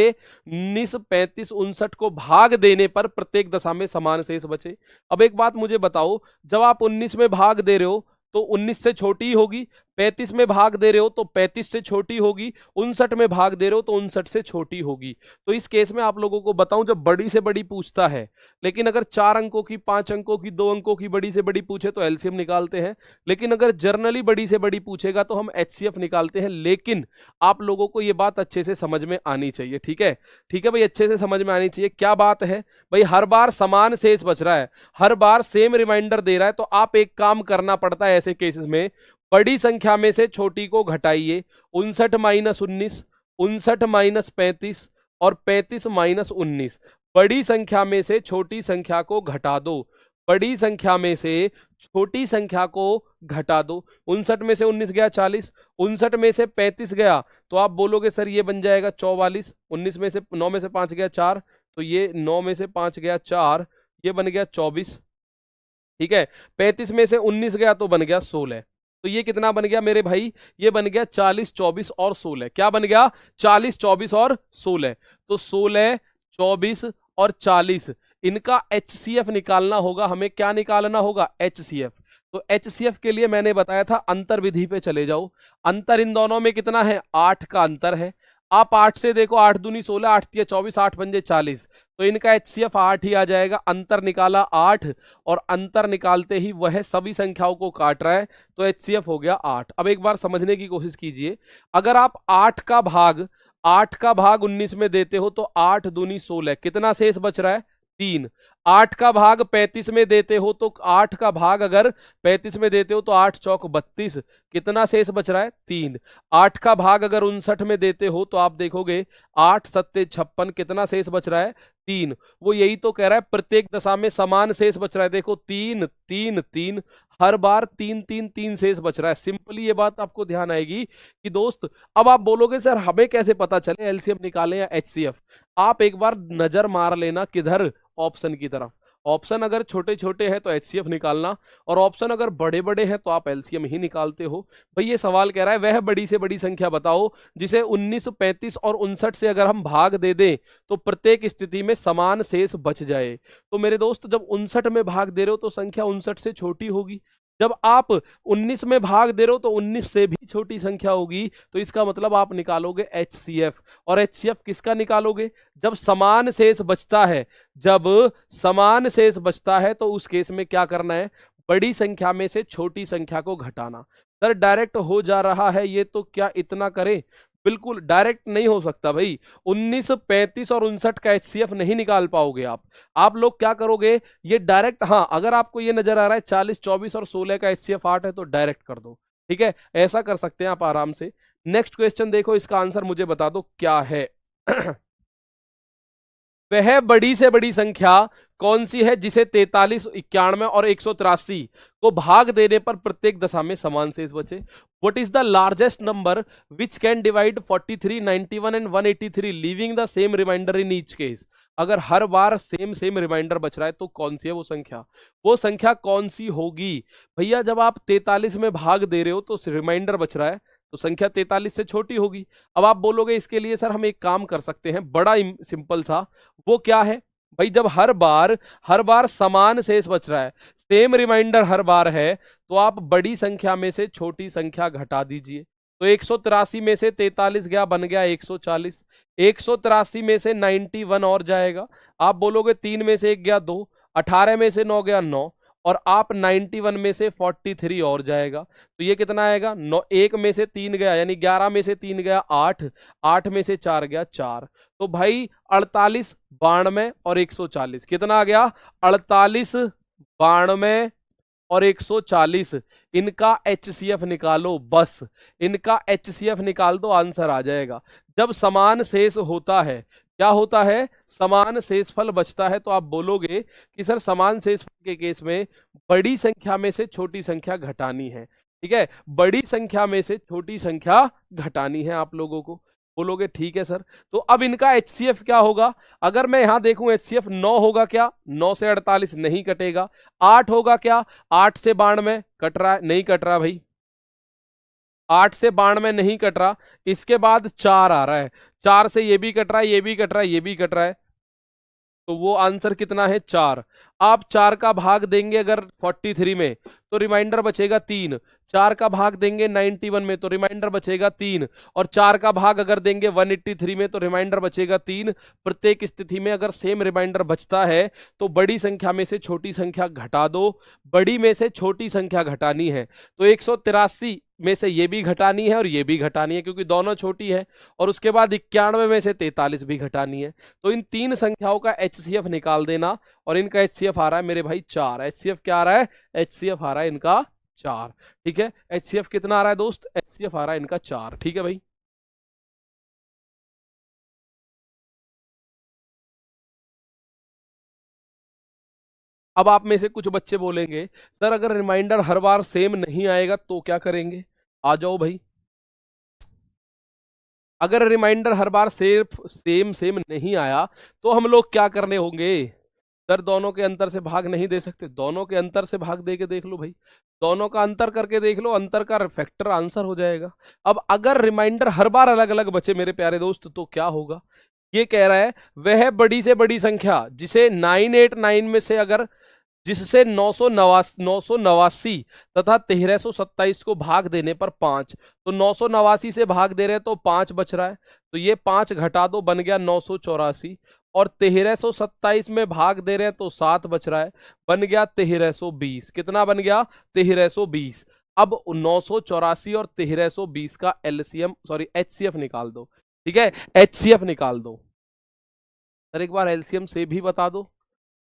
19, 35, 59 को भाग देने पर प्रत्येक दशा में समान शेष बचे? अब एक बात मुझे बताओ, जब आप 19 में भाग दे रहे हो तो 19 से छोटी ही होगी, 35 में भाग दे रहे हो तो 35 से छोटी होगी, 59 में भाग दे रहे हो तो 59 से छोटी होगी। तो इस केस में आप लोगों को बताऊं, जब बड़ी से बड़ी पूछता है, लेकिन अगर 4 अंकों की, 5 अंकों की, 2 अंकों की बड़ी से बड़ी पूछे तो एलसीएम निकालते हैं, लेकिन अगर जर्नली बड़ी से बड़ी पूछेगा तो हम एचसीएफ निकालते हैं। लेकिन आप लोगों को ये बात अच्छे से समझ में आनी चाहिए। ठीक है, ठीक है भाई, अच्छे से समझ में आनी चाहिए। क्या बात है भाई, हर बार समान शेष बच रहा है, हर बार सेम रिमाइंडर दे रहा है, तो आप एक काम करना पड़ता है ऐसे केसेस में, बड़ी संख्या में से छोटी को घटाइए। 59 माइनस 19, 59 माइनस 35 और 35 माइनस 19। बड़ी संख्या में से छोटी संख्या को घटा दो, बड़ी संख्या में से छोटी संख्या को घटा दो। 59 में से 19 गया 40, 59 में से 35 गया तो आप बोलोगे सर ये बन जाएगा 44। 19 में से 9 में से 5 गया 4, तो ये 9 में से 5 गया 4, ये बन गया 24। ठीक है, 35 में से 19 गया तो बन गया 16। तो ये कितना बन गया मेरे भाई? ये बन गया 40, 24 और 16। क्या बन गया? 40, 24 और 16। तो 16, 24 और 40, इनका एचसीएफ निकालना होगा हमें। क्या निकालना होगा? एचसीएफ। तो एचसीएफ के लिए मैंने बताया था अंतर विधि पे चले जाओ। अंतर इन दोनों में कितना है? 8 का अंतर है। आप 8 से देखो, 8 दूनी 16, 8 तिया 24, 8 पंजे 40, तो इनका एचसीएफ 8 ही आ जाएगा। अंतर निकाला 8, और अंतर निकालते ही वह सभी संख्याओं को काट रहा है, तो एचसीएफ हो गया 8। अब एक बार समझने की कोशिश कीजिए, अगर आप 8 का भाग 19 में देते हो तो 8 दूनी 16, कितना शेष बच रहा है? 3। 8 का भाग 35 में देते हो तो 8 का भाग अगर 35 में देते हो तो 8 चौक 32, कितना शेष बच रहा है? 3। 8 का भाग अगर 59 में देते हो तो आप देखोगे 8 सत्ते 56, कितना शेष बच रहा है? 3। वो यही तो कह रहा है प्रत्येक दशा में समान शेष बच रहा है। देखो 3 3 3, हर बार 3 3 3 शेष बच रहा है। सिंपली ये बात आपको ध्यान आएगी कि दोस्त, अब आप बोलोगे सर हमें कैसे पता चले एलसीएम निकालें या एचसीएफ? आप एक बार नजर मार लेना किधर? ऑप्शन की तरफ। ऑप्शन अगर छोटे छोटे हैं तो एचसीएफ निकालना, और ऑप्शन अगर बड़े बड़े हैं तो आप एलसीएम ही निकालते हो। भाई ये सवाल कह रहा है वह बड़ी से बड़ी संख्या बताओ जिसे 19, 35 और 59 से अगर हम भाग दे दें तो प्रत्येक स्थिति में समान शेष बच जाए। तो मेरे दोस्त, जब 59 में भाग दे रहे हो तो संख्या 59 से छोटी होगी, जब आप 19 में भाग दे रहे हो तो 19 से भी छोटी संख्या होगी, तो इसका मतलब आप निकालोगे एचसीएफ। और एचसीएफ किसका निकालोगे? जब समान शेष बचता है, जब समान शेष बचता है तो उस केस में क्या करना है? बड़ी संख्या में से छोटी संख्या को घटाना। सर डायरेक्ट हो जा रहा है ये, तो क्या इतना करें? बिल्कुल डायरेक्ट नहीं हो सकता भाई। 19, 35 और 59 का एचसीएफ नहीं निकाल पाओगे आप लोग क्या करोगे? ये डायरेक्ट, हाँ अगर आपको ये नजर आ रहा है 40, 24 और 16 का एचसीएफ 8 है तो डायरेक्ट कर दो। ठीक है, ऐसा कर सकते हैं आप आराम से। नेक्स्ट क्वेश्चन देखो, इसका आंसर मुझे बता दो क्या है। वह बड़ी से बड़ी संख्या कौन सी है जिसे 43, 91 और 183 को भाग देने पर प्रत्येक दशा में समान शेष बचे? What is the largest number which can divide 43, 91 and 183 leaving the same remainder in each case? अगर हर बार सेम रिमाइंडर बच रहा है तो कौन सी है वो संख्या? वो संख्या कौन सी होगी? भैया जब आप 43 में भाग दे रहे हो तो रिमाइंडर बच रहा है, तो संख्या 43 से छोटी होगी। अब आप बोलोगे इसके लिए सर हम एक काम कर सकते हैं, बड़ा सिंपल सा। वो क्या है भाई? जब हर बार समान शेष बच रहा है, सेम रिमाइंडर हर बार है, तो आप बड़ी संख्या में से छोटी संख्या घटा दीजिए। तो 183 में से 43 गया, बन गया 140। 183 में से 91 और जाएगा। आप बोलोगे 3 में से 1 गया 2, 18 में से 9 गया 9, और आप 91 में से 43 और जाएगा। तो ये कितना आएगा? 9, 1 में से 3 गया यानी 11 में से 3 गया 8, 8 में से 4 गया 4। तो भाई 48, 92 और 140 कितना आ गया? 48, 92 और 140। इनका HCF निकालो, बस इनका HCF निकाल दो, आंसर आ जाएगा। जब समान शेष होता है, क्या होता है? समान शेषफल बचता है, तो आप बोलोगे कि सर समान शेषफल के केस में बड़ी संख्या में से छोटी संख्या घटानी है। ठीक है, बड़ी संख्या में से छोटी संख्या घटानी है आप लोगों को। बोलोगे ठीक है सर। तो अब इनका HCF क्या होगा? अगर मैं यहां देखूं HCF 9 होगा क्या? 9 से 48 नहीं कटेगा। 8 होगा क्या? 8 से 92 कट रहा है? नहीं कट रहा भाई, 8 से 92 नहीं कट रहा। इसके बाद 4 आ रहा है, 4 से ये भी कट रहा है, ये भी कट रहा है, ये भी कट रहा है। तो वो आंसर कितना है? 4। आप 4 का भाग देंगे अगर 43 में तो रिमाइंडर बचेगा 3। 4 का भाग देंगे 91 में तो रिमाइंडर बचेगा 3। और 4 का भाग अगर देंगे 183 में तो रिमाइंडर बचेगा 3। प्रत्येक स्थिति में अगर सेम रिमाइंडर बचता है तो बड़ी संख्या में से छोटी संख्या घटा दो। बड़ी में से छोटी संख्या घटानी है, तो 183 में से ये भी घटानी है और ये भी घटानी है क्योंकि दोनों छोटी है। और उसके बाद 91 में से 43 भी घटानी है। तो इन तीन संख्याओं का HCF निकाल देना, और इनका HCF आ रहा है मेरे भाई 4। HCF क्या आ रहा है? HCF आ रहा है इनका 4। ठीक है, HCF कितना आ रहा है दोस्त? HCF आ रहा है इनका 4। ठीक है भाई। अब आप में से कुछ बच्चे बोलेंगे सर अगर रिमाइंडर हर बार सेम नहीं आएगा तो क्या करेंगे? आ जाओ भाई। अगर रिमाइंडर हर बार सिर्फ सेम सेम नहीं आया तो हम लोग क्या करने होंगे? सर दोनों के अंतर से भाग नहीं दे सकते? दोनों के अंतर से भाग दे के देख लो भाई, दोनों का अंतर करके देख लो, अंतर का फैक्टर आंसर हो जाएगा। अब अगर रिमाइंडर हर बार अलग अलग बचे मेरे प्यारे दोस्त तो क्या होगा? ये कह रहा है वह बड़ी से बड़ी संख्या जिसे 989 में से अगर जिससे 989 तथा 1327 को भाग देने पर 5, तो 989 से भाग दे रहे हैं तो 5 बच रहा है, तो ये 5 घटा दो, बन गया 984। और 1327 में भाग दे रहे हैं तो 7 बच रहा है, बन गया 1320। कितना बन गया? 1320। अब 984 और 1320 का LCM सॉरी HCF निकाल दो। ठीक है, HCF निकाल दो। सर एक बार LCM से भी बता दो,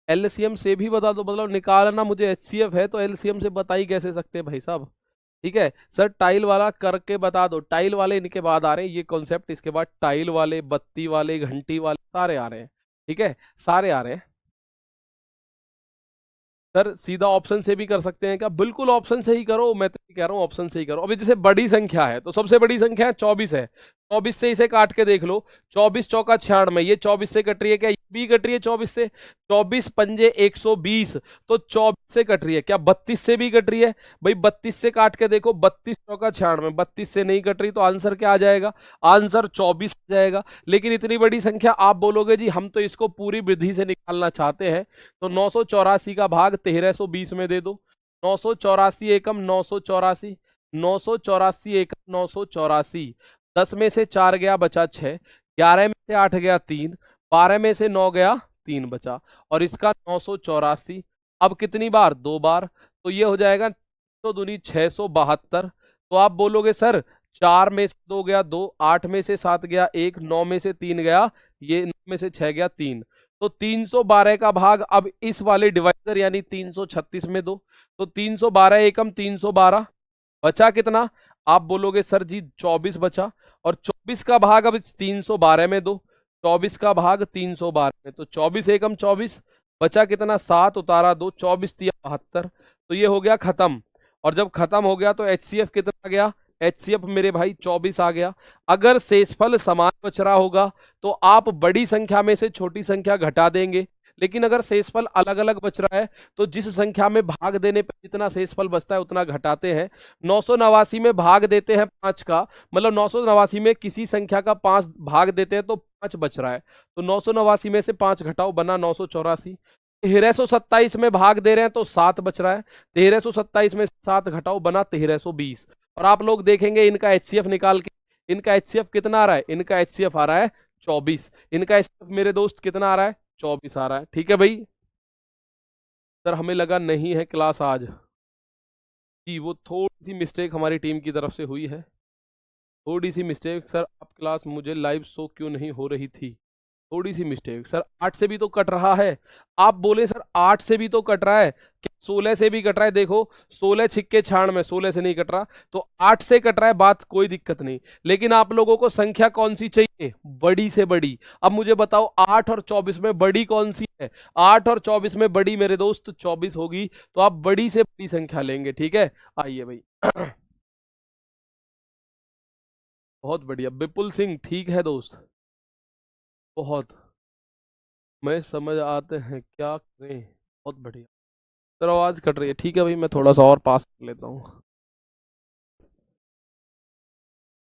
LCM से भी बता दो, मतलब निकालना मुझे HCF है तो LCM से बता ही कैसे सकते हैं भाई साहब। ठीक है सर, टाइल वाला करके बता दो। टाइल वाले इनके बाद आ रहे हैं ये कॉन्सेप्ट, इसके बाद टाइल वाले, बत्ती वाले, घंटी वाले सारे आ रहे हैं। ठीक है, सारे आ रहे हैं। सर सीधा ऑप्शन से भी कर सकते हैं क्या? बिल्कुल ऑप्शन से ही करो, मैं तो कह रहा हूँ ऑप्शन से ही करो। अभी जैसे बड़ी संख्या है तो सबसे बड़ी संख्या 24 है, 24 से इसे काट के देख लो। 24 चौका 96, ये 24 से कट रही है क्या? ये भी कट रही है 24 से। 24 पंजे 120, तो 24 से कट रही है क्या? 32 से भी कट रही है भाई, 32 से काट के देखो। 32 चौका 96, 32 से नहीं कट रही तो आंसर क्या आ जाएगा? आंसर 24 आ जाएगा। लेकिन इतनी बड़ी संख्या आप बोलोगे जी हम तो इसको पूरी विधि से निकालना चाहते हैं, तो 984 का भाग 1320 में दे दो। 984 एकम 984, 984 एकम 984। 10 में से 4 गया, बचा 6। 11 में से 8 गया 3, 12 में से 9 गया 3 बचा। और इसका 984 अब कितनी बार? 2 बार, तो ये हो जाएगा तो दूनी 672। तो आप बोलोगे सर 4 में से 2 गया 2, 8 में से 7 गया 1, 9 में से 3 गया, ये 9 में से 6 गया 3, तो 312 का भाग अब इस वाले डिवाइजर यानी 336 में दो। तो 312 एकम 312, बचा कितना? आप बोलोगे सर जी 24 बचा। और 24 का भाग अब इस 312 में दो। 24 का भाग 312 में, तो 24 एकम 24, बचा कितना? 7, उतारा 2, 24 तिया 72। तो ये हो गया खत्म। और जब खत्म हो गया तो HCF कितना गया? HCF मेरे भाई 24 आ गया। अगर शेषफल समान बच रहा होगा तो आप बड़ी संख्या में से छोटी संख्या घटा देंगे, लेकिन अगर शेषफल अलग अलग बच रहा है तो जिस संख्या में भाग देने पर जितना शेषफल बचता है उतना घटाते हैं। 989 में भाग देते हैं 5 का, मतलब 989 में किसी संख्या का 5 भाग देते हैं तो 5 बच रहा है, तो 989 में से 5 घटाओ, बना 984। 1327 में भाग दे रहे हैं तो 7 बच रहा है, 1327 में 7 घटाओ, बना 1320। और आप लोग देखेंगे इनका एचसीएफ निकाल के, इनका एचसीएफ कितना आ रहा है, इनका एचसीएफ आ रहा है 24, इनका एचसीएफ मेरे दोस्त कितना आ रहा है, 24 आ रहा है। ठीक है भाई। सर हमें लगा नहीं है क्लास आज, जी वो थोड़ी सी मिस्टेक हमारी टीम की तरफ से हुई है, थोड़ी सी मिस्टेक। सर आप क्लास मुझे लाइव शो क्यों नहीं हो रही थी, थोड़ी सी मिस्टेक। सर 8 से भी तो कट रहा है, आप बोले सर 8 से भी तो कट रहा है, क्या 16 से भी कट रहा है? देखो 16 छिक्के छाण में 16 से नहीं कट रहा, तो 8 से कट रहा है, बात कोई दिक्कत नहीं। लेकिन आप लोगों को संख्या कौन सी चाहिए, बड़ी से बड़ी। अब मुझे बताओ 8 और 24 में बड़ी कौन सी है? 8 और 24 में बड़ी मेरे दोस्त 24 होगी, तो आप बड़ी से बड़ी संख्या लेंगे। ठीक है, आइए भाई। बहुत बढ़िया विपुल सिंह, ठीक है दोस्त, बहुत मैं समझ आते हैं क्या करें, बहुत बढ़िया। सर आवाज कट रही है, ठीक है भाई मैं थोड़ा सा और पास कर लेता हूँ।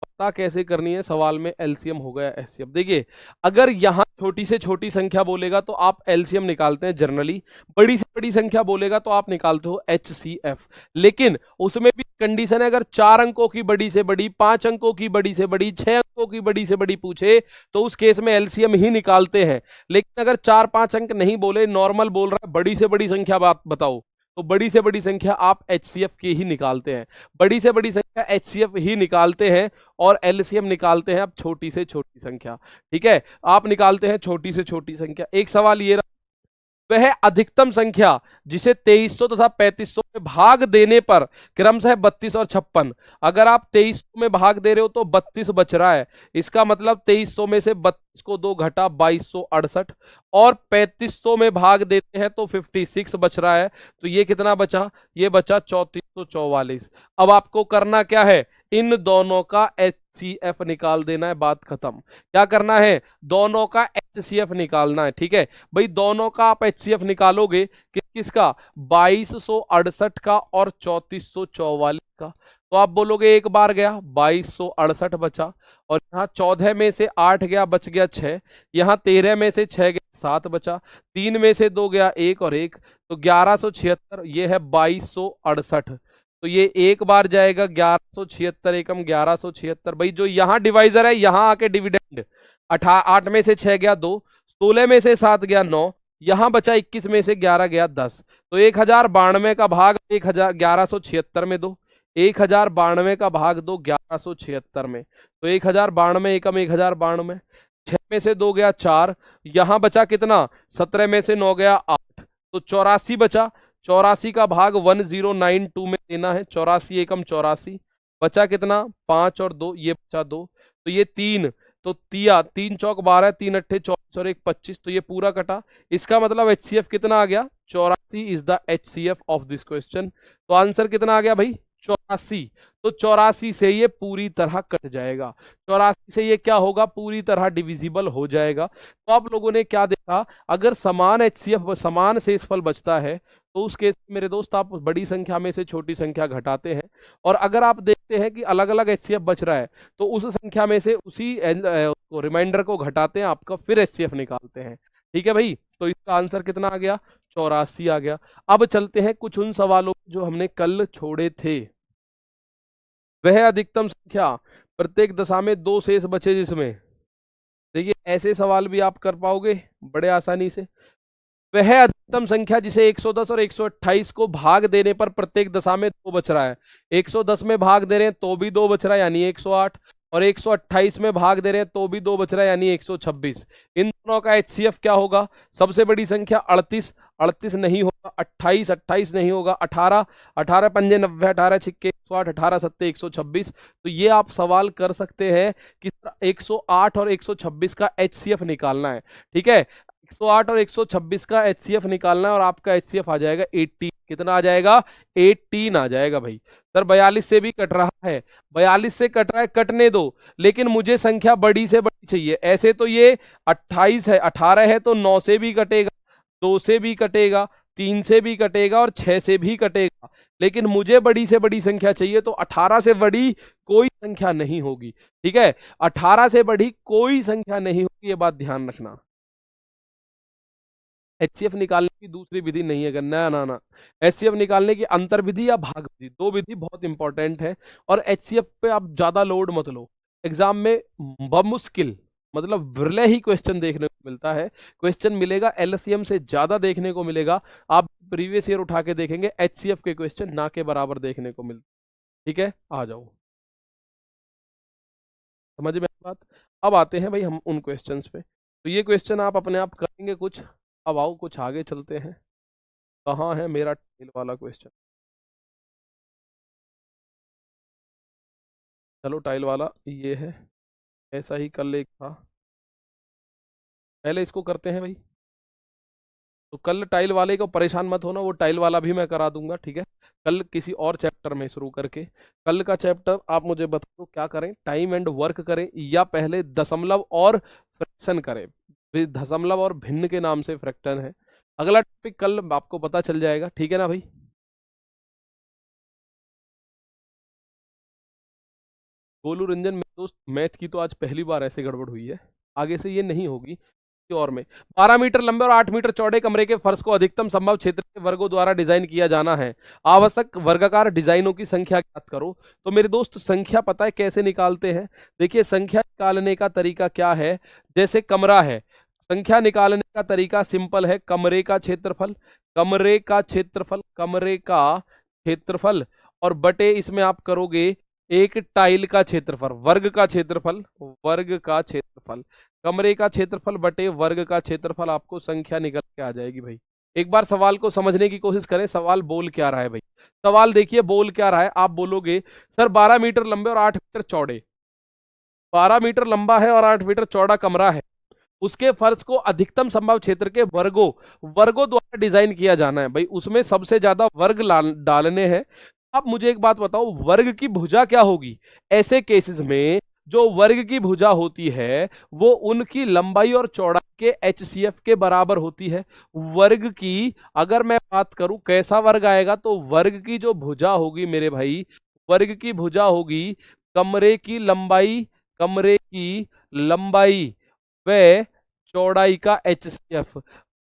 पता कैसे करनी है, सवाल में एलसीएम हो गया एचसीएफ। देखिए अगर यहाँ छोटी से छोटी संख्या बोलेगा तो आप एलसीएम निकालते हैं जनरली, बड़ी से बड़ी संख्या बोलेगा तो आप निकालते हो एचसीएफ। लेकिन उसमें भी कंडीशन है, अगर 4 अंकों की बड़ी से बड़ी, 5 अंकों की बड़ी से बड़ी, 6 अंकों की बड़ी से बड़ी पूछे तो उस केस में एलसीएम ही निकालते हैं। लेकिन अगर 4-5 अंक नहीं बोले, नॉर्मल बोल रहा है, बड़ी से बड़ी संख्या बात बताओ, तो बड़ी से बड़ी संख्या आप एचसीएफ की ही निकालते हैं, बड़ी से बड़ी संख्या एचसीएफ ही निकालते हैं। और एलसीएम निकालते हैं आप छोटी से छोटी संख्या। ठीक है, आप निकालते हैं छोटी से छोटी संख्या। एक सवाल ये, वह अधिकतम संख्या जिसे 2300 तथा 3500 में भाग देने पर क्रमशः 32 और 56, अगर आप 2300 में भाग दे रहे हो तो 32 बच रहा है, इसका मतलब 2300 में से 32 को 2 घटा 2268, और 3500 में भाग देते हैं तो 56 बच रहा है, तो ये कितना बचा, ये बचा 3444। अब आपको करना क्या है, इन दोनों का एचसीएफ निकाल देना है, बात खत्म। क्या करना है, दोनों का एचसीएफ निकालना है। ठीक है भाई, दोनों का आप एचसीएफ निकालोगे, किसका, 2268 का और 3444 का, तो आप बोलोगे एक बार गया 2268 बचा, और यहाँ 14 में से 8 गया, बच गया 6, यहाँ 13 में से 6 गया 7 बचा, 3 में से 2 गया 1 और 1, तो 1176, ये है 2268, तो ये एक बार जाएगा 1176 एकम 1176। भाई जो यहाँ डिवाइजर है, यहाँ आके डिविडेंड, 8 में से 6 गया 2, 16 में से 7 गया 9, यहाँ बचा 21 में से 11 गया 10, तो 1092 का भाग 1176 में दो, 1092 का भाग दो 1176 में, तो 1092 एकम 1092, 6 में से 2 गया 4, यहाँ बचा कितना, 17 में से 9 गया 8, तो 84 बचा, 84 का भाग 1092 में देना है, 84 एकम 84, बचा कितना 5 और 2, ये बचा 2, तो ये 3, तो 3 चौक 12, 3 अट्ठे 24 और 1 25, तो ये पूरा कटा। इसका मतलब एचसीएफ कितना आ गया, 84 is the HCF of this question. तो आंसर कितना आ गया भाई, 84। तो 84 से ये पूरी तरह कट जाएगा, 84 से ये क्या होगा, पूरी तरह डिविजिबल हो जाएगा। तो आप लोगों ने क्या देखा, अगर समान एचसीएफ, समान शेषफल बचता है, तो उस केस में मेरे दोस्त आप बड़ी संख्या में से छोटी संख्या घटाते हैं, और अगर आप देखते हैं कि अलग अलग एचसीएफ बच रहा है, तो उस संख्या में से उसी रिमाइंडर को घटाते हैं आपका, फिर एचसीएफ निकालते हैं। ठीक है भाई, तो इसका आंसर कितना आ गया, 84 आ गया। अब चलते हैं कुछ उन सवालों जो हमने कल छोड़े थे। वह अधिकतम संख्या, प्रत्येक दशा में 2 शेष बचे जिसमें, देखिए ऐसे सवाल भी आप कर पाओगे बड़े आसानी से। वह अधिकतम संख्या जिसे 110 और 128 को भाग देने पर प्रत्येक दशा में 2 बच रहा है, 110 में भाग दे रहे हैं तो भी 2 बच रहा है यानी 108, और 128 में भाग दे रहे हैं तो भी 2 बच रहा है यानी 126। इन दोनों का एचसीएफ क्या होगा, सबसे बड़ी संख्या 38, 38 नहीं होगा, 28, 28 नहीं होगा, 18, 18 पंजे 90, 18 छिक्के 108, 18 सत्ते 126। तो ये आप सवाल कर सकते हैं कि 108 और 126 का एचसीएफ निकालना है। ठीक है, 108 और 126 का एचसीएफ निकालना है, और आपका एचसीएफ आ जाएगा 18। कितना आ जाएगा, 18 आ जाएगा भाई। सर 42 से भी कट रहा है, 42 से कट रहा है, कटने दो, लेकिन मुझे संख्या बड़ी से बड़ी चाहिए। ऐसे तो ये 28 है, 18 है, तो 9 से भी कटेगा, 2 से भी कटेगा, 3 से भी कटेगा, और 6 से भी कटेगा, लेकिन मुझे बड़ी से बड़ी संख्या चाहिए, तो 18 से बड़ी कोई संख्या नहीं होगी। ठीक है, 18 से बड़ी कोई संख्या नहीं होगी, ये बात ध्यान रखना। एचसीएफ निकालने की दूसरी विधि नहीं है, ना ना ना। एचसीएफ निकालने की अंतर विधि या भाग विधि, दो विधि बहुत इंपॉर्टेंट है। और एचसीएफ पे आप ज्यादा लोड मत लो। एग्जाम में बमुश्किल, मतलब विरले ही क्वेश्चन देखने को मिलता है। क्वेश्चन मिलेगा एलसीएम से ज्यादा देखने को मिलेगा। आप प्रीवियस ईयर उठा के देखेंगे, एचसीएफ के क्वेश्चन ना के बराबर देखने को मिलते। ठीक है, आ जाओ, समझ में आई बात। अब आते हैं भाई हम उन क्वेश्चंस पे। तो ये क्वेश्चन आप अपने आप करेंगे कुछ। अब आओ कुछ आगे चलते हैं। कहाँ है मेरा टाइल वाला क्वेश्चन? चलो टाइल वाला ये है, ऐसा ही कल एक था। पहले इसको करते हैं भाई। तो कल टाइल वाले को परेशान मत होना, वो टाइल वाला भी मैं करा दूंगा, ठीक है। कल किसी और चैप्टर में शुरू करके। कल का चैप्टर आप मुझे बता दो क्या करें, टाइम एंड वर्क करें या पहले दशमलव और फ्रैक्शन करें। दशमलव और भिन्न के नाम से फ्रैक्शन है। अगला टॉपिक कल आपको पता चल जाएगा, ठीक है ना भाई। गोलू रंजन मेरे दोस्त, मैथ की तो आज पहली बार ऐसे गड़बड़ हुई है, आगे से ये नहीं होगी किसी और में। 12 मीटर लंबे और 8 मीटर चौड़े कमरे के फर्श को अधिकतम संभव क्षेत्र के वर्गों द्वारा डिजाइन किया जाना है। आवश्यक वर्गाकार डिजाइनों की संख्या ज्ञात करो। तो मेरे दोस्त संख्या पता है कैसे निकालते हैं? देखिए संख्या निकालने का तरीका क्या है। जैसे कमरा है, संख्या निकालने का तरीका सिंपल है, कमरे का क्षेत्रफल, कमरे का क्षेत्रफल, कमरे का क्षेत्रफल, और बटे इसमें आप करोगे एक टाइल का क्षेत्रफल, वर्ग का क्षेत्रफल, वर्ग का क्षेत्रफल, कमरे का क्षेत्रफल बटे वर्ग का क्षेत्रफल, आपको संख्या निकल के आ जाएगी भाई। एक बार सवाल को समझने की कोशिश करें, सवाल बोल क्या रहा है भाई। सवाल देखिए बोल क्या रहा है। आप बोलोगे सर 12 मीटर लंबे और 8 मीटर चौड़े, 12 मीटर लंबा है और 8 मीटर चौड़ा कमरा है, उसके फर्श को अधिकतम संभव क्षेत्र के वर्गों वर्गों द्वारा डिजाइन किया जाना है। भाई उसमें सबसे ज्यादा वर्ग डालने हैं। आप मुझे एक बात बताओ, वर्ग की भुजा क्या होगी? ऐसे केसेस में जो वर्ग की भुजा होती है वो उनकी लंबाई और चौड़ाई के एचसीएफ के बराबर होती है। वर्ग की अगर मैं बात करूं कैसा वर्ग आएगा, तो वर्ग की जो भुजा होगी मेरे भाई, वर्ग की भुजा होगी कमरे की लंबाई, कमरे की लंबाई व चौड़ाई का एचसीएफ,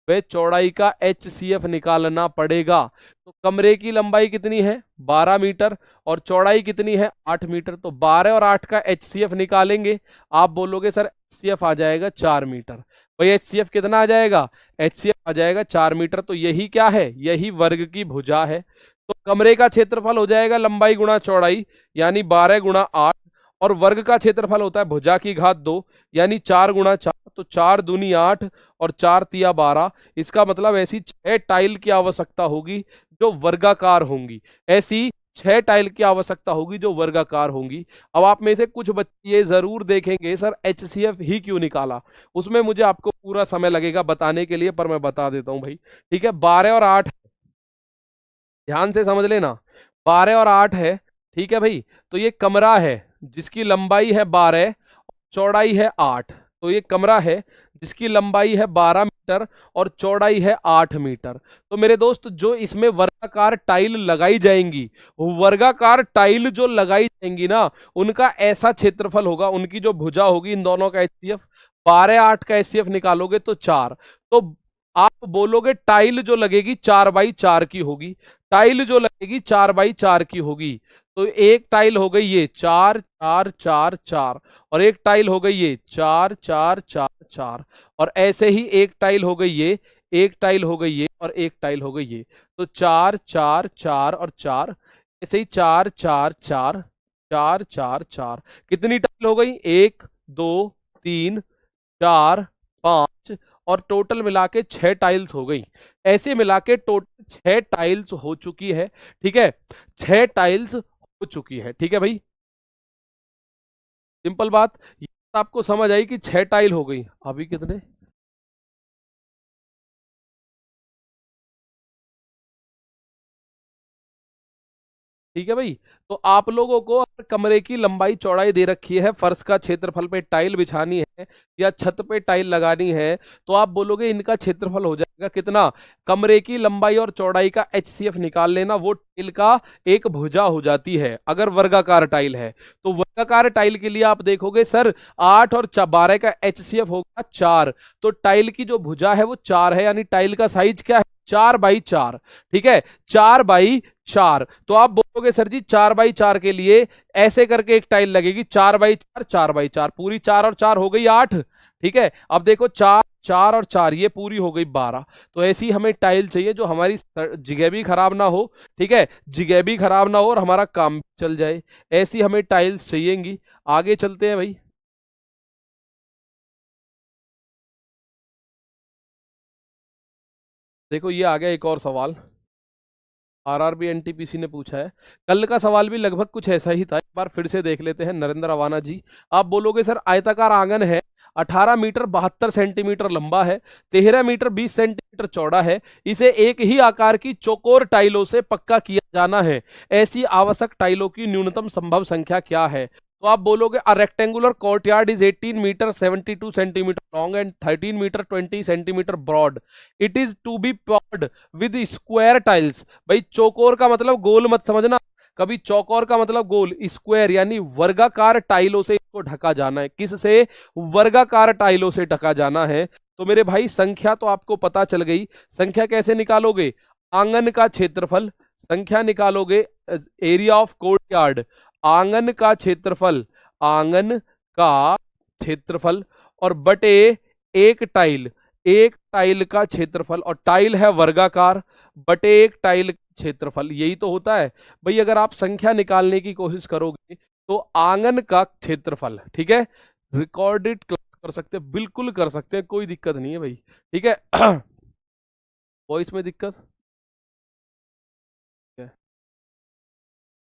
वे चौड़ाई का एचसीएफ निकालना पड़ेगा। तो कमरे की लंबाई कितनी है? 12 मीटर, और चौड़ाई कितनी है? 8 मीटर। तो 12 और 8 का एचसीएफ निकालेंगे। आप बोलोगे सर एचसीएफ आ जाएगा 4 मीटर। भाई एचसीएफ कितना आ जाएगा? एचसीएफ आ जाएगा 4 मीटर। तो यही क्या है? यही वर्ग की भुजा है। तो कमरे का क्षेत्रफल हो जाएगा लंबाई गुणा चौड़ाई, यानी 12 गुणा 8, और वर्ग का क्षेत्रफल होता है भुजा की घात 2, यानी 4 गुणा 4। तो 4 दूनी 8 और 4 तिया 12। इसका मतलब ऐसी 6 टाइल की आवश्यकता होगी जो वर्गाकार होंगी। ऐसी 6 टाइल की आवश्यकता होगी जो वर्गाकार होंगी। अब आप में से कुछ बच्चे ये जरूर देखेंगे सर एचसीएफ ही क्यों निकाला। उसमें मुझे आपको पूरा समय लगेगा बताने के लिए, पर मैं बता देता हूं भाई। ठीक है, 12 और 8, ध्यान से समझ लेना, 12 और 8 है। ठीक है भाई, तो ये कमरा है जिसकी लंबाई है 12, चौड़ाई है 8। तो ये कमरा है जिसकी लंबाई है 12 मीटर और चौड़ाई है 8 मीटर। तो मेरे दोस्त जो इसमें वर्गाकार टाइल लगाई जाएंगी, वर्गाकार टाइल जो लगाई जाएंगी ना, उनका ऐसा क्षेत्रफल होगा, उनकी जो भुजा होगी इन दोनों का एचसीएफ, 12 8 का एचसीएफ निकालोगे तो 4। तो आप बोलोगे टाइल जो लगेगी 4 बाई 4 की होगी, टाइल जो लगेगी 4 बाई 4 की होगी। तो एक टाइल हो गई ये 4 4 4 4, और एक टाइल हो गई ये 4 4 4 4, और ऐसे ही एक टाइल हो गई ये, एक टाइल हो गई ये, और एक टाइल हो गई ये। तो 4 4 4 और 4, ऐसे ही 4 4 4 4 4 4। कितनी टाइल हो गई? 1 2 3 4 5, और टोटल मिला के 6 टाइल्स हो गई। ऐसे मिला के टोटल 6 टाइल्स हो चुकी है। ठीक है, 6 टाइल्स हो चुकी है। ठीक है भाई, सिंपल बात। ये आपको समझ आई कि 6 टाइल हो गई। अभी कितने? ठीक है भाई। तो आप लोगों को अगर कमरे की लंबाई चौड़ाई दे रखी है, फर्श का क्षेत्रफल पे टाइल बिछानी है या छत पे टाइल लगानी है, तो आप बोलोगे इनका क्षेत्रफल हो जाएगा कितना। कमरे की लंबाई और चौड़ाई का एचसीएफ निकाल लेना, वो टाइल का एक भुजा हो जाती है अगर वर्गाकार टाइल है। तो वर्गाकार टाइल के लिए आप देखोगे सर 8 और 12 का एचसीएफ होगा 4, तो टाइल की जो भुजा है वो 4 है, यानी टाइल का साइज क्या है 4x4। ठीक है, 4x4। तो आप बोलोगे सर जी 4x4 के लिए ऐसे करके एक टाइल लगेगी, 4x4 4x4, पूरी 4 और 4 हो गई 8। ठीक है, अब देखो 4 4 और 4 ये पूरी हो गई 12। तो ऐसी हमें टाइल चाहिए जो हमारी जगह भी खराब ना हो। ठीक है, जगह भी खराब ना हो और हमारा काम भी चल जाए, ऐसी हमें टाइल्स चाहिएंगी। आगे चलते हैं भाई। देखो ये आ गया एक और सवाल, आरआरबी एनटीपीसी ने पूछा है। कल का सवाल भी लगभग कुछ ऐसा ही था, एक बार फिर से देख लेते हैं। नरेंद्र अवाना जी, आप बोलोगे सर आयताकार आंगन है, 18 मीटर 72 सेंटीमीटर लंबा है, 13 मीटर 20 सेंटीमीटर चौड़ा है, इसे एक ही आकार की चौकोर टाइलों से पक्का किया जाना है, ऐसी आवश्यक टाइलों की न्यूनतम संभव संख्या क्या है। तो आप बोलोगे a rectangular courtyard is 18 metre 72 centimetre long and 13 metre 20 centimetre broad, it is to be paved with square tiles. भाई चौकोर का मतलब गोल मत समझना कभी, चौकोर का मतलब गोल, स्क्वायर यानी वर्गाकार टाइलों से इसको ढका जाना है। किससे? वर्गाकार टाइलों से ढका जाना है। तो मेरे भाई संख्या तो आपको पता चल गई। संख्या कैसे निकालोगे? आंगन का क्षेत्रफल, संख्या निकालोगे एरिया ऑफ कोर्टयार्ड, आंगन का क्षेत्रफल, आंगन का क्षेत्रफल और बटे एक टाइल का क्षेत्रफल, और टाइल है वर्गाकार, बटे एक टाइल क्षेत्रफल, यही तो होता है भाई। अगर आप संख्या निकालने की कोशिश करोगे तो आंगन का क्षेत्रफल, ठीक है, रिकॉर्डेड क्लास कर सकते हैं, बिल्कुल कर सकते हैं, कोई दिक्कत नहीं है भाई। ठीक है वॉइस में दिक्कत है।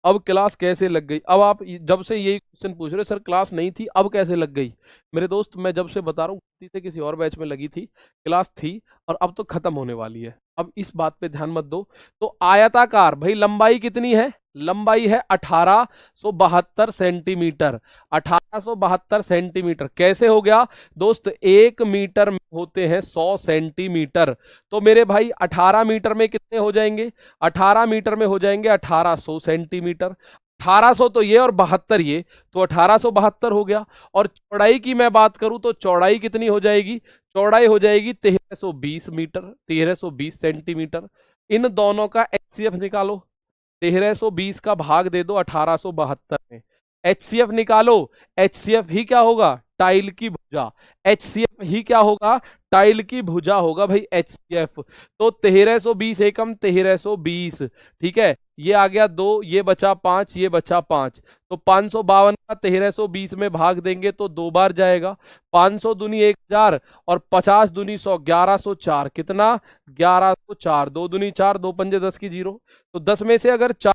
अब क्लास कैसे लग गई? अब आप जब से यही क्वेश्चन पूछ रहे हो सर क्लास नहीं थी अब कैसे लग गई, मेरे दोस्त मैं जब से बता रहा हूँ गलती से किसी और बैच में लगी थी, क्लास थी और अब तो खत्म होने वाली है। अब इस बात पे ध्यान मत दो। तो आयताकार भाई लंबाई कितनी है? लंबाई है 1872 सेंटीमीटर, 1872 सेंटीमीटर। कैसे हो गया दोस्त? 1 मीटर में होते हैं 100 सेंटीमीटर, तो मेरे भाई 18 मीटर में कितने हो जाएंगे? 18 मीटर में हो जाएंगे 1800 सेंटीमीटर। 1800 तो ये और 72 ये, तो 1872 हो गया। और चौड़ाई की मैं बात करूं तो चौड़ाई कितनी हो जाएगी? चौड़ाई हो जाएगी 1320 मीटर, 1320 सेंटीमीटर। इन दोनों का एचसीएफ निकालो, 1320 का भाग दे दो 1872 में, एचसीएफ निकालो। एचसीएफ ही क्या होगा? टाइल की भुजा। एचसीएफ ही क्या होगा? टाइल की भुजा होगा भाई एचसीएफ। तो 1320 एकम 1320, ठीक है, ये आ गया 2, ये बचा 5, ये बचा 5, तो 552 का 1320 में भाग देंगे तो 2 बार जाएगा। 500 दूनी 1000 और 50 दूनी 100, 1104। कितना? 1104। 2 दूनी 4, 2 पंजे 10 की 0, तो 10 में से अगर 4